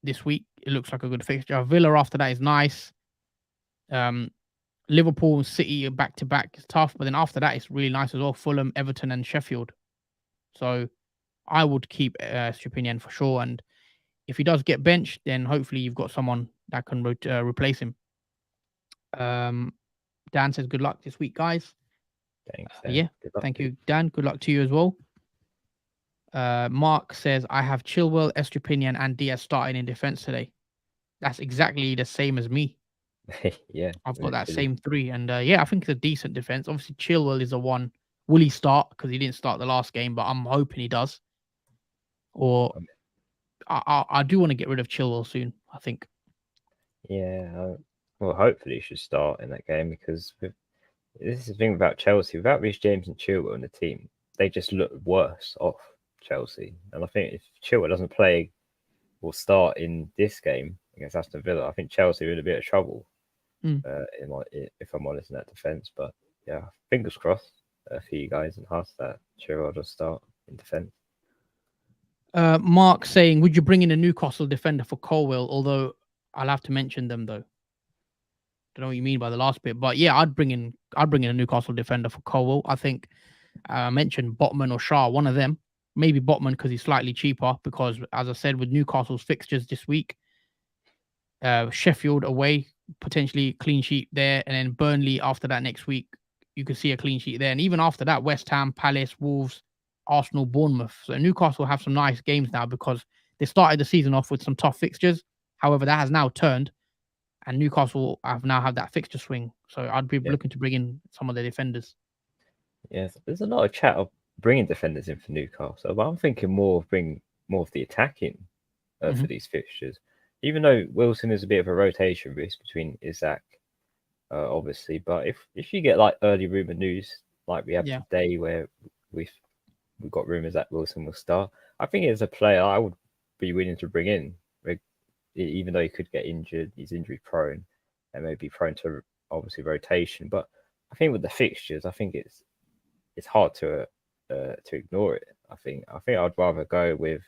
this week, it looks like a good fixture. Villa after that is nice. Liverpool and City back to back is tough, but then after that it's really nice as well. Fulham, Everton, and Sheffield. So I would keep Estupinian for sure. And if he does get benched, then hopefully you've got someone that can replace him. Dan says good luck this week, guys. Thanks. Thank you, Dan. Good luck to you as well. Mark says, I have Chilwell, Estupinian, and Diaz starting in defense today. That's exactly the same as me. Yeah. I've got that same 3. And I think it's a decent defense. Obviously, Chilwell is a one. Will he start? Because he didn't start the last game, but I'm hoping he does. Or I do want to get rid of Chilwell soon, I think. Yeah. Well, hopefully he should start in that game, because this is the thing about Chelsea. Without Reece James and Chilwell in the team, they just look worse off, Chelsea. And I think if Chilwell doesn't play or start in this game against Aston Villa, I think Chelsea are in a bit of trouble, if I'm honest, in that defence. But yeah, fingers crossed for you guys and us that Chilwell does start in defence. Mark saying, would you bring in a Newcastle defender for Colwell? Although I'll have to mention them though. Don't know what you mean by the last bit, but yeah, I'd bring in a Newcastle defender for Colwell. I think I mentioned Botman or Shaw, one of them. Maybe Botman because he's slightly cheaper. Because as I said, with Newcastle's fixtures this week, Sheffield away, potentially clean sheet there, and then Burnley after that next week, you could see a clean sheet there, and even after that, West Ham, Palace, Wolves, Arsenal, Bournemouth. So Newcastle have some nice games now because they started the season off with some tough fixtures. However, that has now turned, and Newcastle have that fixture swing. So I'd be looking to bring in some of the defenders. Yes, there's a lot of chat of bringing defenders in for Newcastle, but I'm thinking more of bringing more of the attacking for these fixtures. Even though Wilson is a bit of a rotation risk between Isaac, obviously, but if you get like early rumor news like we have today, where we've got rumors that Wilson will start, I think it's a player I would be willing to bring in, even though he could get injured. He's injury prone and may be prone to obviously rotation. But I think with the fixtures, I think it's hard to ignore it. I think I'd rather go with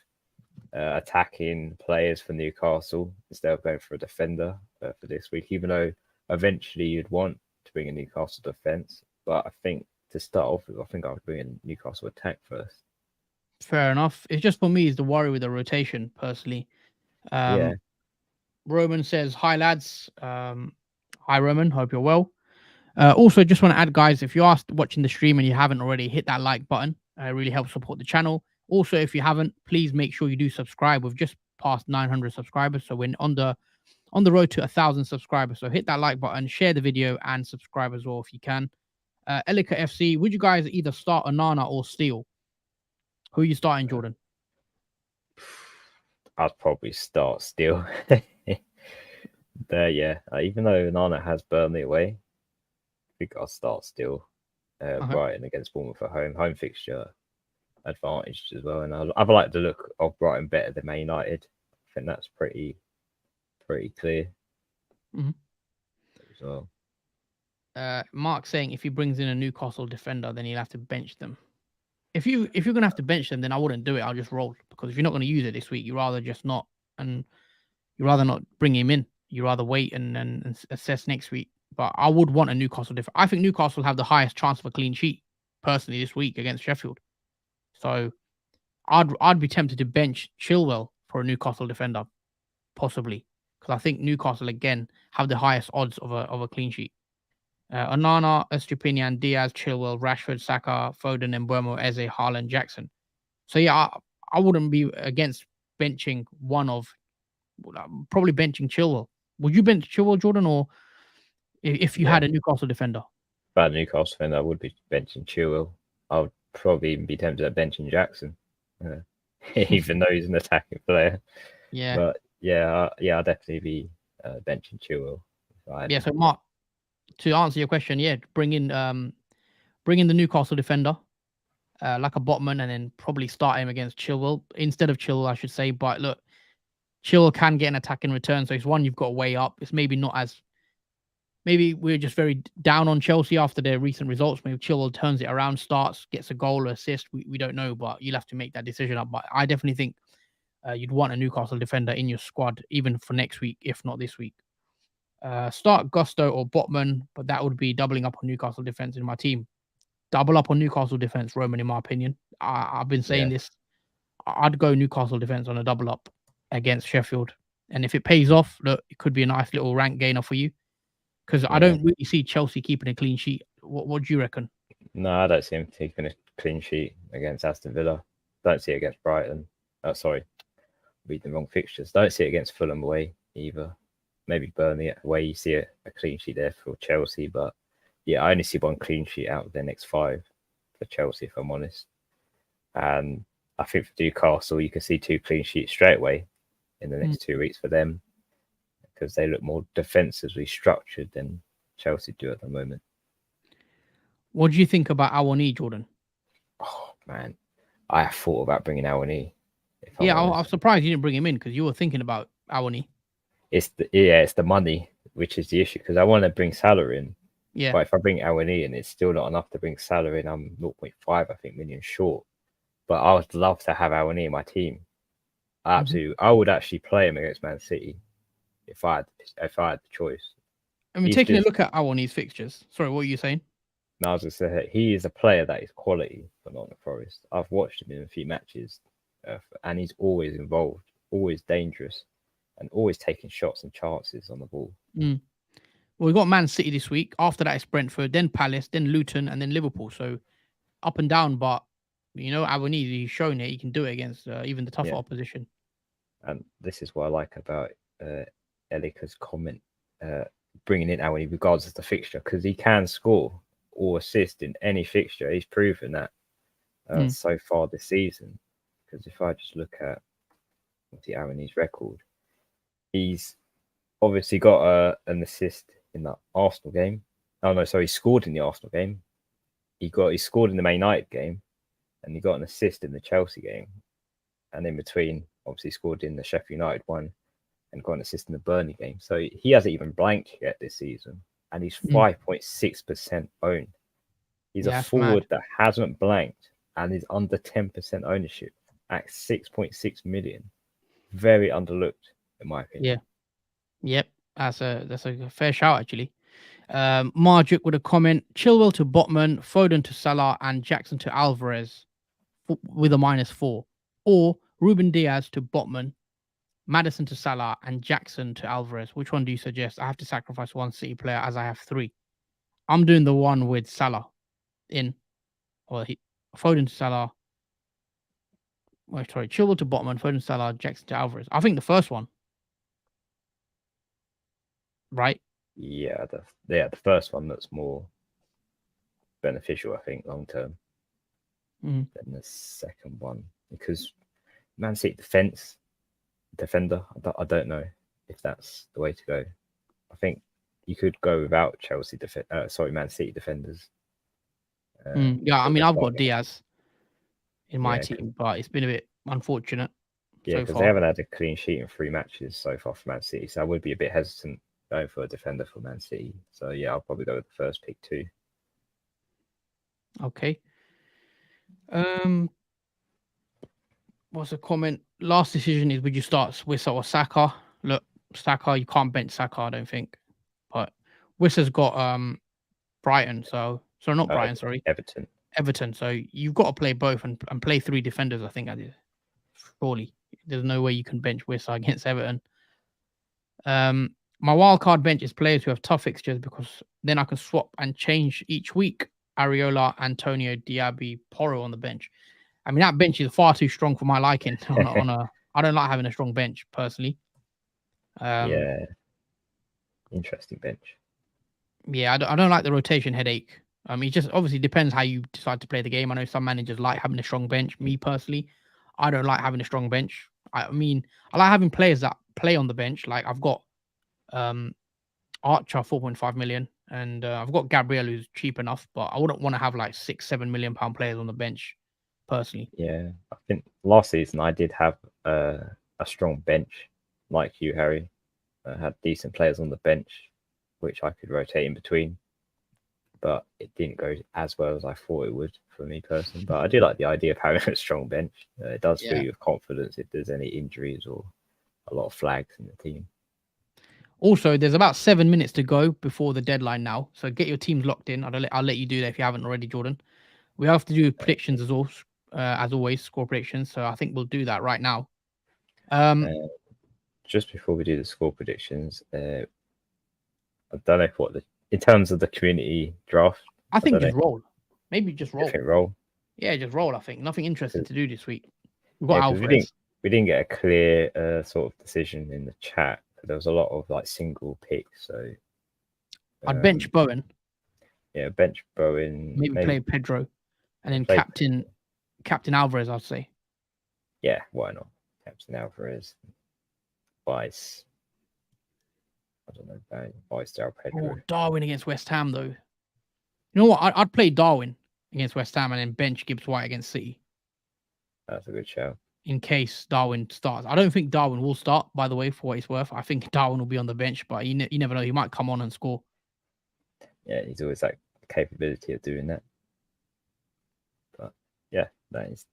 attacking players for Newcastle instead of going for a defender for this week. Even though eventually you'd want to bring a Newcastle defense, but I think to start off with, I think I would bring in Newcastle attack first. Fair enough. It's just for me is the worry with the rotation personally. Yeah. Roman says, "Hi lads, hi Roman, hope you're well." Also, just want to add, guys, if you are watching the stream and you haven't already, hit that like button. It really helps support the channel. Also, if you haven't, please make sure you do subscribe. We've just passed 900 subscribers, so we're on the road to 1,000 subscribers. So hit that like button, share the video, and subscribe as well if you can. Elika FC, would you guys either start Onana or Steele? Who are you starting, Jordan? I'd probably start Steele. There, yeah. Even though Nana has Burnley away, I think I'll start Steele. Brighton against Bournemouth at home. Home fixture advantage as well. And I've liked the look of Brighton better than Man United. I think that's pretty clear as well. Mark saying if he brings in a Newcastle defender, then he'll have to bench them. If you're gonna have to bench them, then I wouldn't do it. I'll just roll, because if you're not going to use it this week, you rather just not, and you rather not bring him in. You rather wait and assess next week. But I would want a Newcastle defender. I think Newcastle have the highest chance of a clean sheet personally this week against Sheffield. So I'd be tempted to bench Chilwell for a Newcastle defender, possibly, because I think Newcastle again have the highest odds of a clean sheet. Onana, Estupinian, Diaz, Chilwell, Rashford, Saka, Foden, Mbeumo, Eze, Haaland, Jackson. So yeah, I wouldn't be against benching one of, probably benching Chilwell. Would you bench Chilwell, Jordan, or if you had a Newcastle defender? If I had a Newcastle defender, I would be benching Chilwell. I would probably even be tempted at benching Jackson, even though he's an attacking player. Yeah. But I'll definitely be benching Chilwell. Yeah. So Mark, to answer your question, bring in the Newcastle defender, like a Botman, and then probably start him against Chilwell instead of Chilwell, I should say. But look, Chilwell can get an attack in return, so it's one you've got to weigh up. It's maybe not as, maybe we're just very down on Chelsea after their recent results. Maybe Chilwell turns it around, starts, gets a goal or assist. We don't know, but you'll have to make that decision up. But I definitely think you'd want a Newcastle defender in your squad, even for next week, if not this week. Start Gusto or Botman, but that would be doubling up on Newcastle defense in my team. Double up on Newcastle defense, Roman, in my opinion. I've been saying this. I'd go Newcastle defense on a double up against Sheffield. And if it pays off, look, it could be a nice little rank gainer for you. Because I don't really see Chelsea keeping a clean sheet. What do you reckon? No, I don't see him keeping a clean sheet against Aston Villa. Don't see it against Brighton. Sorry, read the wrong fixtures. Don't see it against Fulham away either. Maybe Burnley away, you see a clean sheet there for Chelsea. But yeah, I only see one clean sheet out of their next 5 for Chelsea, if I'm honest. And I think for Newcastle, you can see 2 clean sheets straight away in the next 2 weeks for them, because they look more defensively structured than Chelsea do at the moment. What do you think about Awani, Jordan? Oh, man. I have thought about bringing Awani. I'm surprised you didn't bring him in, because you were thinking about Awani. It's the money, which is the issue, because I want to bring Salah in. Yeah. But if I bring Awani in, it's still not enough to bring Salah in. I'm 0.5, I think, million short. But I would love to have Awani in my team. Absolutely. I would actually play him against Man City if I had the choice. I mean, taking a look at Awani's fixtures. Sorry, what were you saying? No, I was going to say, he is a player that is quality for Nottingham Forest. I've watched him in a few matches, and he's always involved, always dangerous, and always taking shots and chances on the ball. Well, we've got Man City this week. After that, it's Brentford, then Palace, then Luton, and then Liverpool. So up and down, but Awani, he's shown it. He can do it against even the tougher opposition. And this is what I like about Elika's comment, bringing in Awani regardless of the fixture, because he can score or assist in any fixture. He's proven that so far this season. Because if I just look at Awani's record, he's obviously got an assist in that Arsenal game. Oh no, sorry, he scored in the Arsenal game. He scored in the Man United game, and he got an assist in the Chelsea game. and in between, obviously scored in the Sheffield United one and got an assist in the Burnley game. So he hasn't even blanked yet this season, and he's 5.6% owned. He's a forward that hasn't blanked and is under 10% ownership at 6.6 million. Very underlooked, in my opinion. Yeah. Yep. That's a fair shout, actually. Marjuk with a comment: Chilwell to Botman, Foden to Salah, and Jackson to Alvarez with a -4. Or Ruben Diaz to Botman, Madison to Salah, and Jackson to Alvarez. Which one do you suggest? I have to sacrifice one City player as I have 3. I'm doing the one with Salah in. Foden to Salah. Sorry, Chilwell to Botman, Foden to Salah, Jackson to Alvarez. I think the first one. Right? Yeah, the first one that's more beneficial, I think, long term than the second one, because Man City defender, I don't know if that's the way to go. I think you could go without Man City defenders. Yeah, I mean, I've got Diaz in my team, but it's been a bit unfortunate. Yeah, because they haven't had a clean sheet in 3 matches so far for Man City, so I would be a bit hesitant going for a defender for Man City. So yeah, I'll probably go with the first pick too. Okay. What's a comment? Last decision is: would you start Wissa or Saka? Look, Saka, you can't bench Saka, I don't think. But Wissa's got Brighton, so not Brighton, sorry. Everton. So you've got to play both and play 3 defenders, I think. Surely. There's no way you can bench Wissa against Everton. My wildcard bench is players who have tough fixtures, because then I can swap and change each week. Areola, Antonio, Diaby, Porro on the bench. I mean, that bench is far too strong for my liking. I don't like having a strong bench personally. Yeah, interesting bench. Yeah, I don't like the rotation headache. It just obviously depends how you decide to play the game. I know some managers like having a strong bench. Me personally, I don't like having a strong bench. I mean, I like having players that play on the bench. Like I've got Archer 4.5 million, and I've got Gabriel, who's cheap enough, but I wouldn't want to have like 6-7 million pound players on the bench personally. Yeah, I think last season I did have a strong bench like you, Harry. I had decent players on the bench which I could rotate in between, but it didn't go as well as I thought it would for me personally. But I do like the idea of having a strong bench. It does fill you with confidence if there's any injuries or a lot of flags in the team. Also, there's about 7 minutes to go before the deadline now, so get your teams locked in. I'll let you do that if you haven't already, Jordan. We have to do predictions as always, score predictions. So I think we'll do that right now. Just before we do the score predictions, I don't know in terms of the community draft. I think just roll. Maybe just roll. Roll. Yeah, just roll. I think nothing interesting to do this week. We've got Alvarez. We didn't get a clear sort of decision in the chat. There was a lot of like single picks. So I'd bench Bowen. Yeah, bench Bowen. Maybe play Pedro, and then Captain Alvarez, I'd say. Yeah, why not? Captain Alvarez. Vice. I don't know. Vice Del Pedro. Oh, Darwin against West Ham, though. You know what? I'd play Darwin against West Ham and then bench Gibbs White against City. That's a good show. In case Darwin starts. I don't think Darwin will start, by the way, for what it's worth. I think Darwin will be on the bench, but you never know. He might come on and score. Yeah, he's always that capability of doing that. But yeah, that is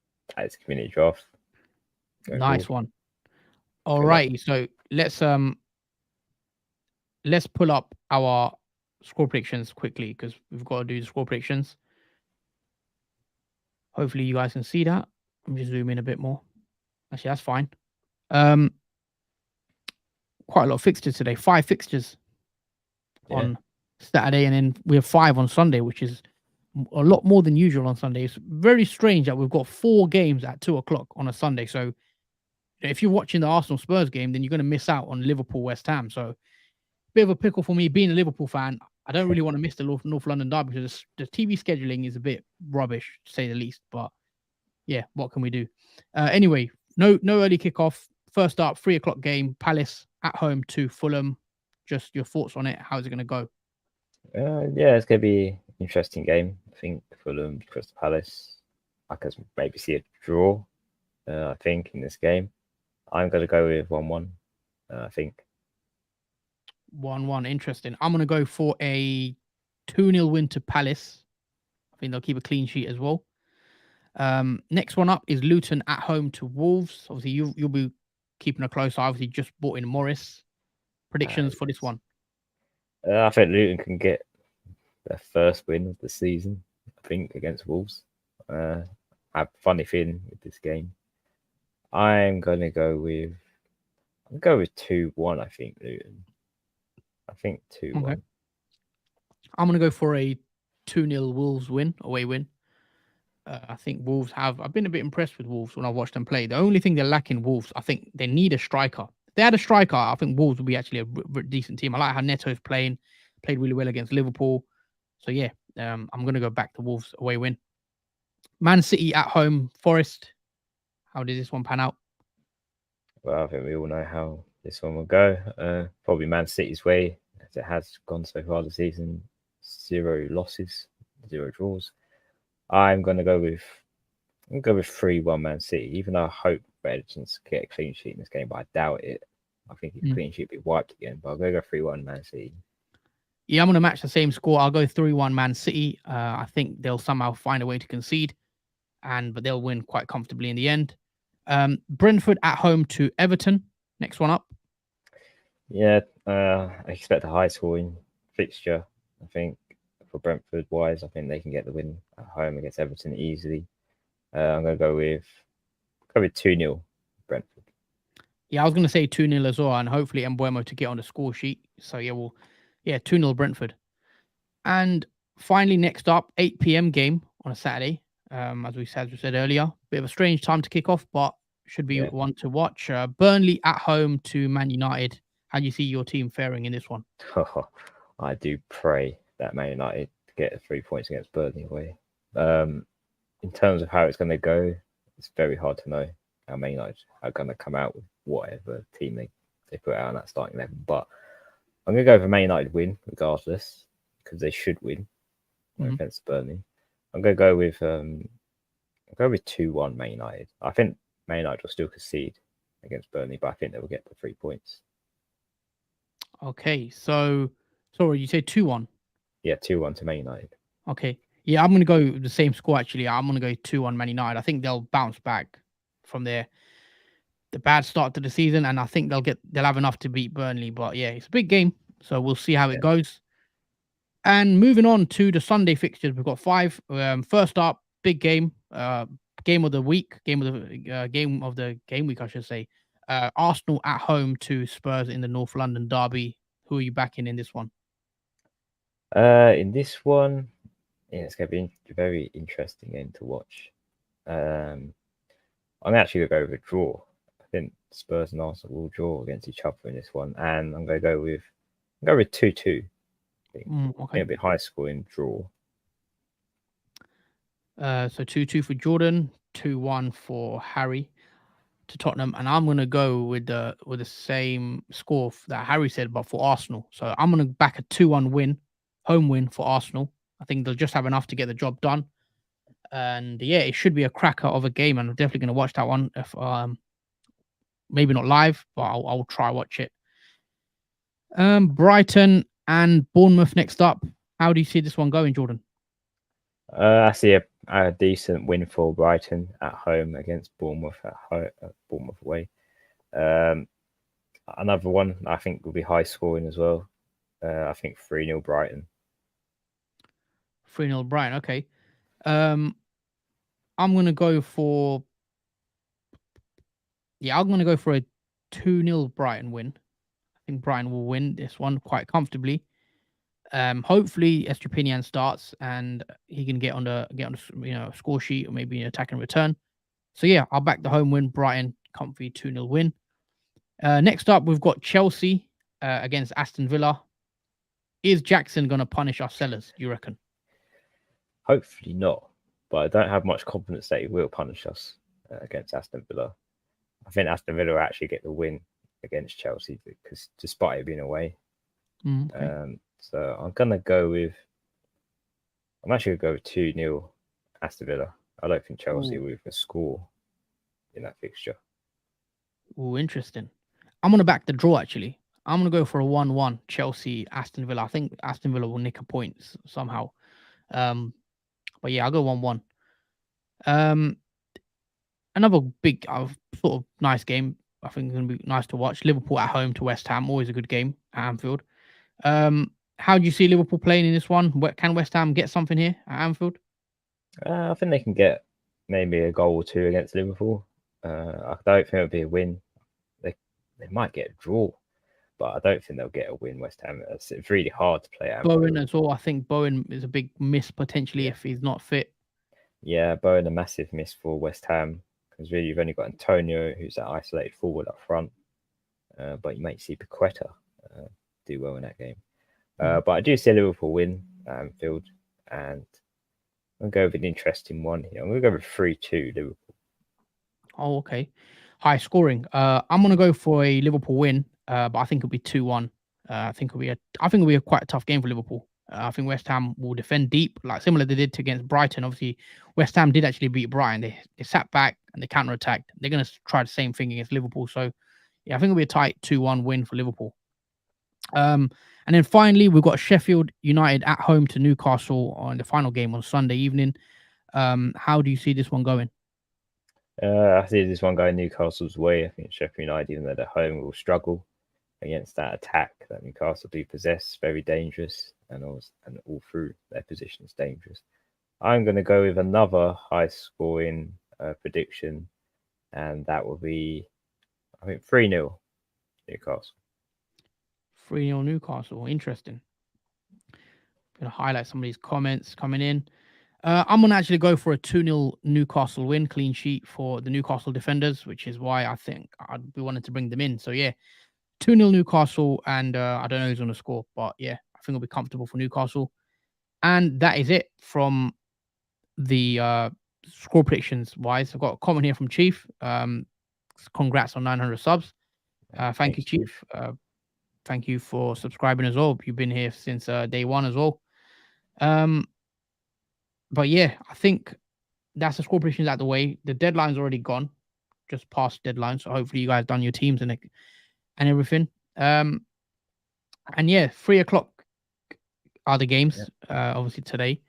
community draft. Nice one. All right, so let's pull up our score predictions quickly, because we've got to do the score predictions. Hopefully you guys can see that. Let me just zoom in a bit more. Actually, that's fine. Quite a lot of fixtures today. 5 fixtures on Saturday, and then we have 5 on Sunday, which is a lot more than usual on Sunday. It's very strange that we've got 4 games at 2:00 on a Sunday. So if you're watching the Arsenal Spurs game, then you're going to miss out on Liverpool West Ham. So bit of a pickle for me being a Liverpool fan. I don't really want to miss the North London derby, because the TV scheduling is a bit rubbish, to say the least. But yeah, what can we do? Anyway, no early kickoff. First up, 3:00 game. Palace at home to Fulham. Just your thoughts on it. How's it going to go? Yeah, it's going to be an interesting game. I think Fulham, Crystal Palace. I could maybe see a draw. I think, in this game. I'm going to go with 1-1, I think. 1-1. Interesting. I'm going to go for a 2-0 win to Palace. I think they'll keep a clean sheet as well. Next one up is Luton at home to Wolves. Obviously, you'll be keeping a close eye. Obviously, just brought in Morris. Predictions for this one? I think Luton can get their first win of the season, I think, against Wolves. I have a funny feeling with this game. I'm going to go with 2-1, I think, Luton. I think 2-1. Okay. I'm going to go for a 2-0 Wolves win, away win. I think Wolves I've been a bit impressed with Wolves when I watched them play. The only thing they're lacking, Wolves, I think they need a striker. If they had a striker, I think Wolves would be actually a decent team. I like how Neto's played really well against Liverpool. So yeah, I'm going to go back to Wolves away win. Man City at home, Forest. How did this one pan out? Well, I think we all know how this one will go. Probably Man City's way, as it has gone so far this season. 0 losses, 0 draws. I'm going to go with 3-1 Man City, even though I hope Ederson's get a clean sheet in this game, but I doubt it. I think his clean sheet will be wiped again, but I'm going to go 3-1 Man City. Yeah, I'm going to match the same score. I'll go 3-1 Man City. I think they'll somehow find a way to concede, but they'll win quite comfortably in the end. Brentford at home to Everton. Next one up. Yeah, I expect a high scoring fixture. I think for Brentford wise, I think they can get the win at home against Everton easily. I'm going to go with 2-0 Brentford. Yeah, I was going to say 2-0 as well, and hopefully Mbuemo to get on the score sheet. So yeah, 2-0 Brentford. And finally, next up, 8 p.m. game on a Saturday. As we said earlier, bit of a strange time to kick off, but should be one to watch. Burnley at home to Man United. How do you see your team faring in this one? I do pray that Man United get 3 points against Burnley away. In terms of how it's going to go, it's very hard to know how Man United are going to come out with whatever team they put out on that starting 11. But I'm going to go for Man United win regardless, because they should win. No offense to Burnley. I'm going to go with 2-1 Man United. I think Man United will still concede against Burnley, but I think they will get the 3 points. Okay, so sorry, you say 2-1? Yeah, 2-1 to Man United. Okay. Yeah, I'm going to go with the same score, actually. I'm going to go 2-1 Man United. I think they'll bounce back from the bad start to the season, and I think they'll have enough to beat Burnley. But yeah, it's a big game, so we'll see how it goes. And moving on to the Sunday fixtures, we've got 5. First up, big game, game of the week, game of the game week, I should say. Arsenal at home to Spurs in the North London derby. Who are you backing in this one? In this one, it's going to be a very interesting game to watch. I'm actually going to go with a draw. I think Spurs and Arsenal will draw against each other in this one, and I'm going to go with 2-2. Okay. It'll be high scoring draw. So 2-2 for Jordan, 2-1 for Harry to Tottenham, and I'm gonna go with the same score that Harry said, but for Arsenal. So I'm gonna back a 2-1 win, home win for Arsenal. I think they'll just have enough to get the job done, and yeah, it should be a cracker of a game, and I'm definitely gonna watch that one. If maybe not live, but I'll try watch it. Brighton and Bournemouth next up. How do you see this one going, Jordan? I see a decent win for Brighton at home against Bournemouth Bournemouth away. Another one I think will be high scoring as well. I think 3-0 Brighton. 3-0 Brighton. Okay. I'm gonna go for I'm gonna go for a 2-0 Brighton win. I think Brighton will win this one quite comfortably. Hopefully Estupinian starts and he can get on the score sheet or maybe an attack and return. So yeah, I'll back the home win, Brighton, comfy 2-0 win. Next up, we've got Chelsea against Aston Villa. Is Jackson gonna punish our sellers, do you reckon? Hopefully not, but I don't have much confidence that he will punish us against Aston Villa. I think Aston Villa will actually get the win against Chelsea because despite it being away. Okay. So I'm actually going to go with 2-0 Aston Villa. I don't think Chelsea will score in that fixture. Oh, interesting. I'm going to back the draw, actually. I'm going to go for a 1-1 Chelsea Aston Villa. I think Aston Villa will nick a point somehow. But yeah, I'll go 1-1. Another big, sort of nice game. I think it's going to be nice to watch. Liverpool at home to West Ham. Always a good game at Anfield. How do you see Liverpool playing in this one? Can West Ham get something here at Anfield? I think they can get maybe a goal or two against Liverpool. I don't think it'll be a win. They might get a draw, but I don't think they'll get a win. West Ham. It's really hard to play at Anfield. Bowen as well. I think Bowen is a big miss potentially if he's not fit. Yeah, Bowen a massive miss for West Ham because really you've only got Antonio, who's that isolated forward up front, but you might see Paqueta do well in that game. But I do see a Liverpool win at Anfield, and I'll go with an interesting one here. I'm going to go with 3-2 Liverpool. Oh, okay. High scoring. I'm going to go for a Liverpool win, but I think it'll be 2-1. I think it'll be a quite a tough game for Liverpool. I think West Ham will defend deep, like similar they did against Brighton. Obviously, West Ham did actually beat Brighton. They sat back and they counter-attacked. They're going to try the same thing against Liverpool. So, yeah, I think it'll be a tight 2-1 win for Liverpool. And then finally, we've got Sheffield United at home to Newcastle on the final game on Sunday evening. How do you see this one going? I see this one going Newcastle's way. I think Sheffield United, even though they're home, will struggle against that attack that Newcastle do possess. Very dangerous, and all through their positions dangerous. I'm going to go with another high-scoring prediction, and that will be, I think, 3-0 Newcastle. 3-0 Newcastle. Interesting. Going to highlight some of these comments coming in. I'm going to actually go for a 2-0 Newcastle win, clean sheet for the Newcastle defenders, which is why I think I'd be wanting to bring them in. So, yeah, 2-0 Newcastle, and I don't know who's going to score, but, yeah, I think it'll be comfortable for Newcastle. And that is it from the score predictions-wise. I've got a comment here from Chief. Congrats on 900 subs. Thank you, Chief. Thank you for subscribing as well. You've been here since day one as well. But yeah, I think that's the score predictions out the way. The deadline's already gone, just past deadline. So hopefully you guys done your teams and everything. And yeah, 3:00 are the games. Obviously today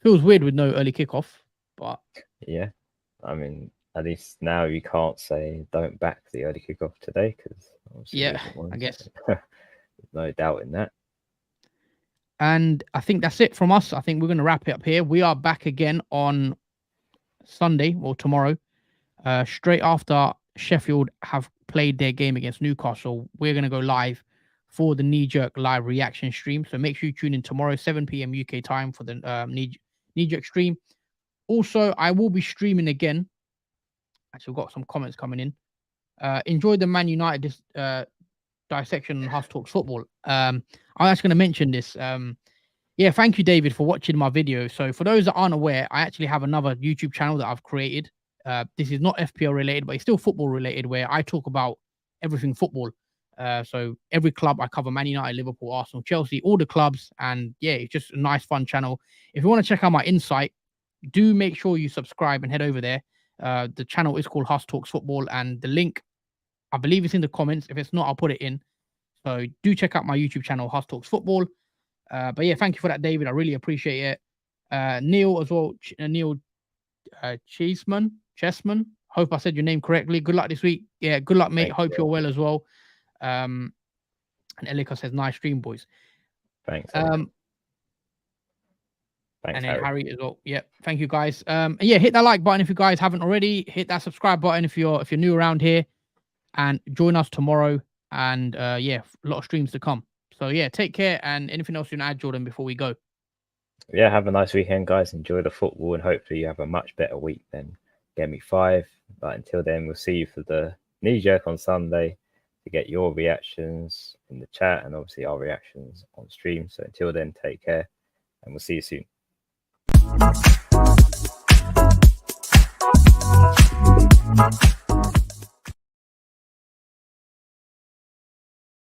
feels weird with no early kickoff, but yeah, I mean, at least now you can't say don't back the early kickoff today because I guess there's no doubt in that. And I think that's it from us. I think we're going to wrap it up here. We are back again on Sunday or tomorrow, straight after Sheffield have played their game against Newcastle. We're going to go live for the knee-jerk live reaction stream. So make sure you tune in tomorrow, 7 p.m. UK time for the knee-jerk stream. Also, I will be streaming again. Actually, we've got some comments coming in. Enjoy the Man United dissection on Hus Talks Football. I'm actually going to mention this. Yeah, thank you, David, for watching my video. So for those that aren't aware, I actually have another YouTube channel that I've created. This is not FPL related, but it's still football related, where I talk about everything football. So every club I cover: Man United, Liverpool, Arsenal, Chelsea, all the clubs. And yeah, it's just a nice, fun channel. If you want to check out my insight, do make sure you subscribe and head over there. The channel is called Hus Talks Football, and the link, I believe it's in the comments. If it's not, I'll put it in. So do check out my YouTube channel, Hus Talks Football. But yeah, thank you for that, David. I really appreciate it. Neil as well, Neil Chessman. Hope I said your name correctly. Good luck this week. Yeah, good luck, mate. Hope you're well as well. And Elika says, nice stream, boys. Thanks. Thanks, and then Harry as well. Yeah, thank you guys. And yeah, hit that like button if you guys haven't already. Hit that subscribe button if you're new around here, and join us tomorrow. And yeah, a lot of streams to come. So yeah, take care. And anything else you want to add, Jordan, before we go? Yeah, have a nice weekend, guys. Enjoy the football, and hopefully you have a much better week than Gameweek 5. But until then, we'll see you for the knee jerk on Sunday to get your reactions in the chat and obviously our reactions on stream. So until then, take care, and we'll see you soon.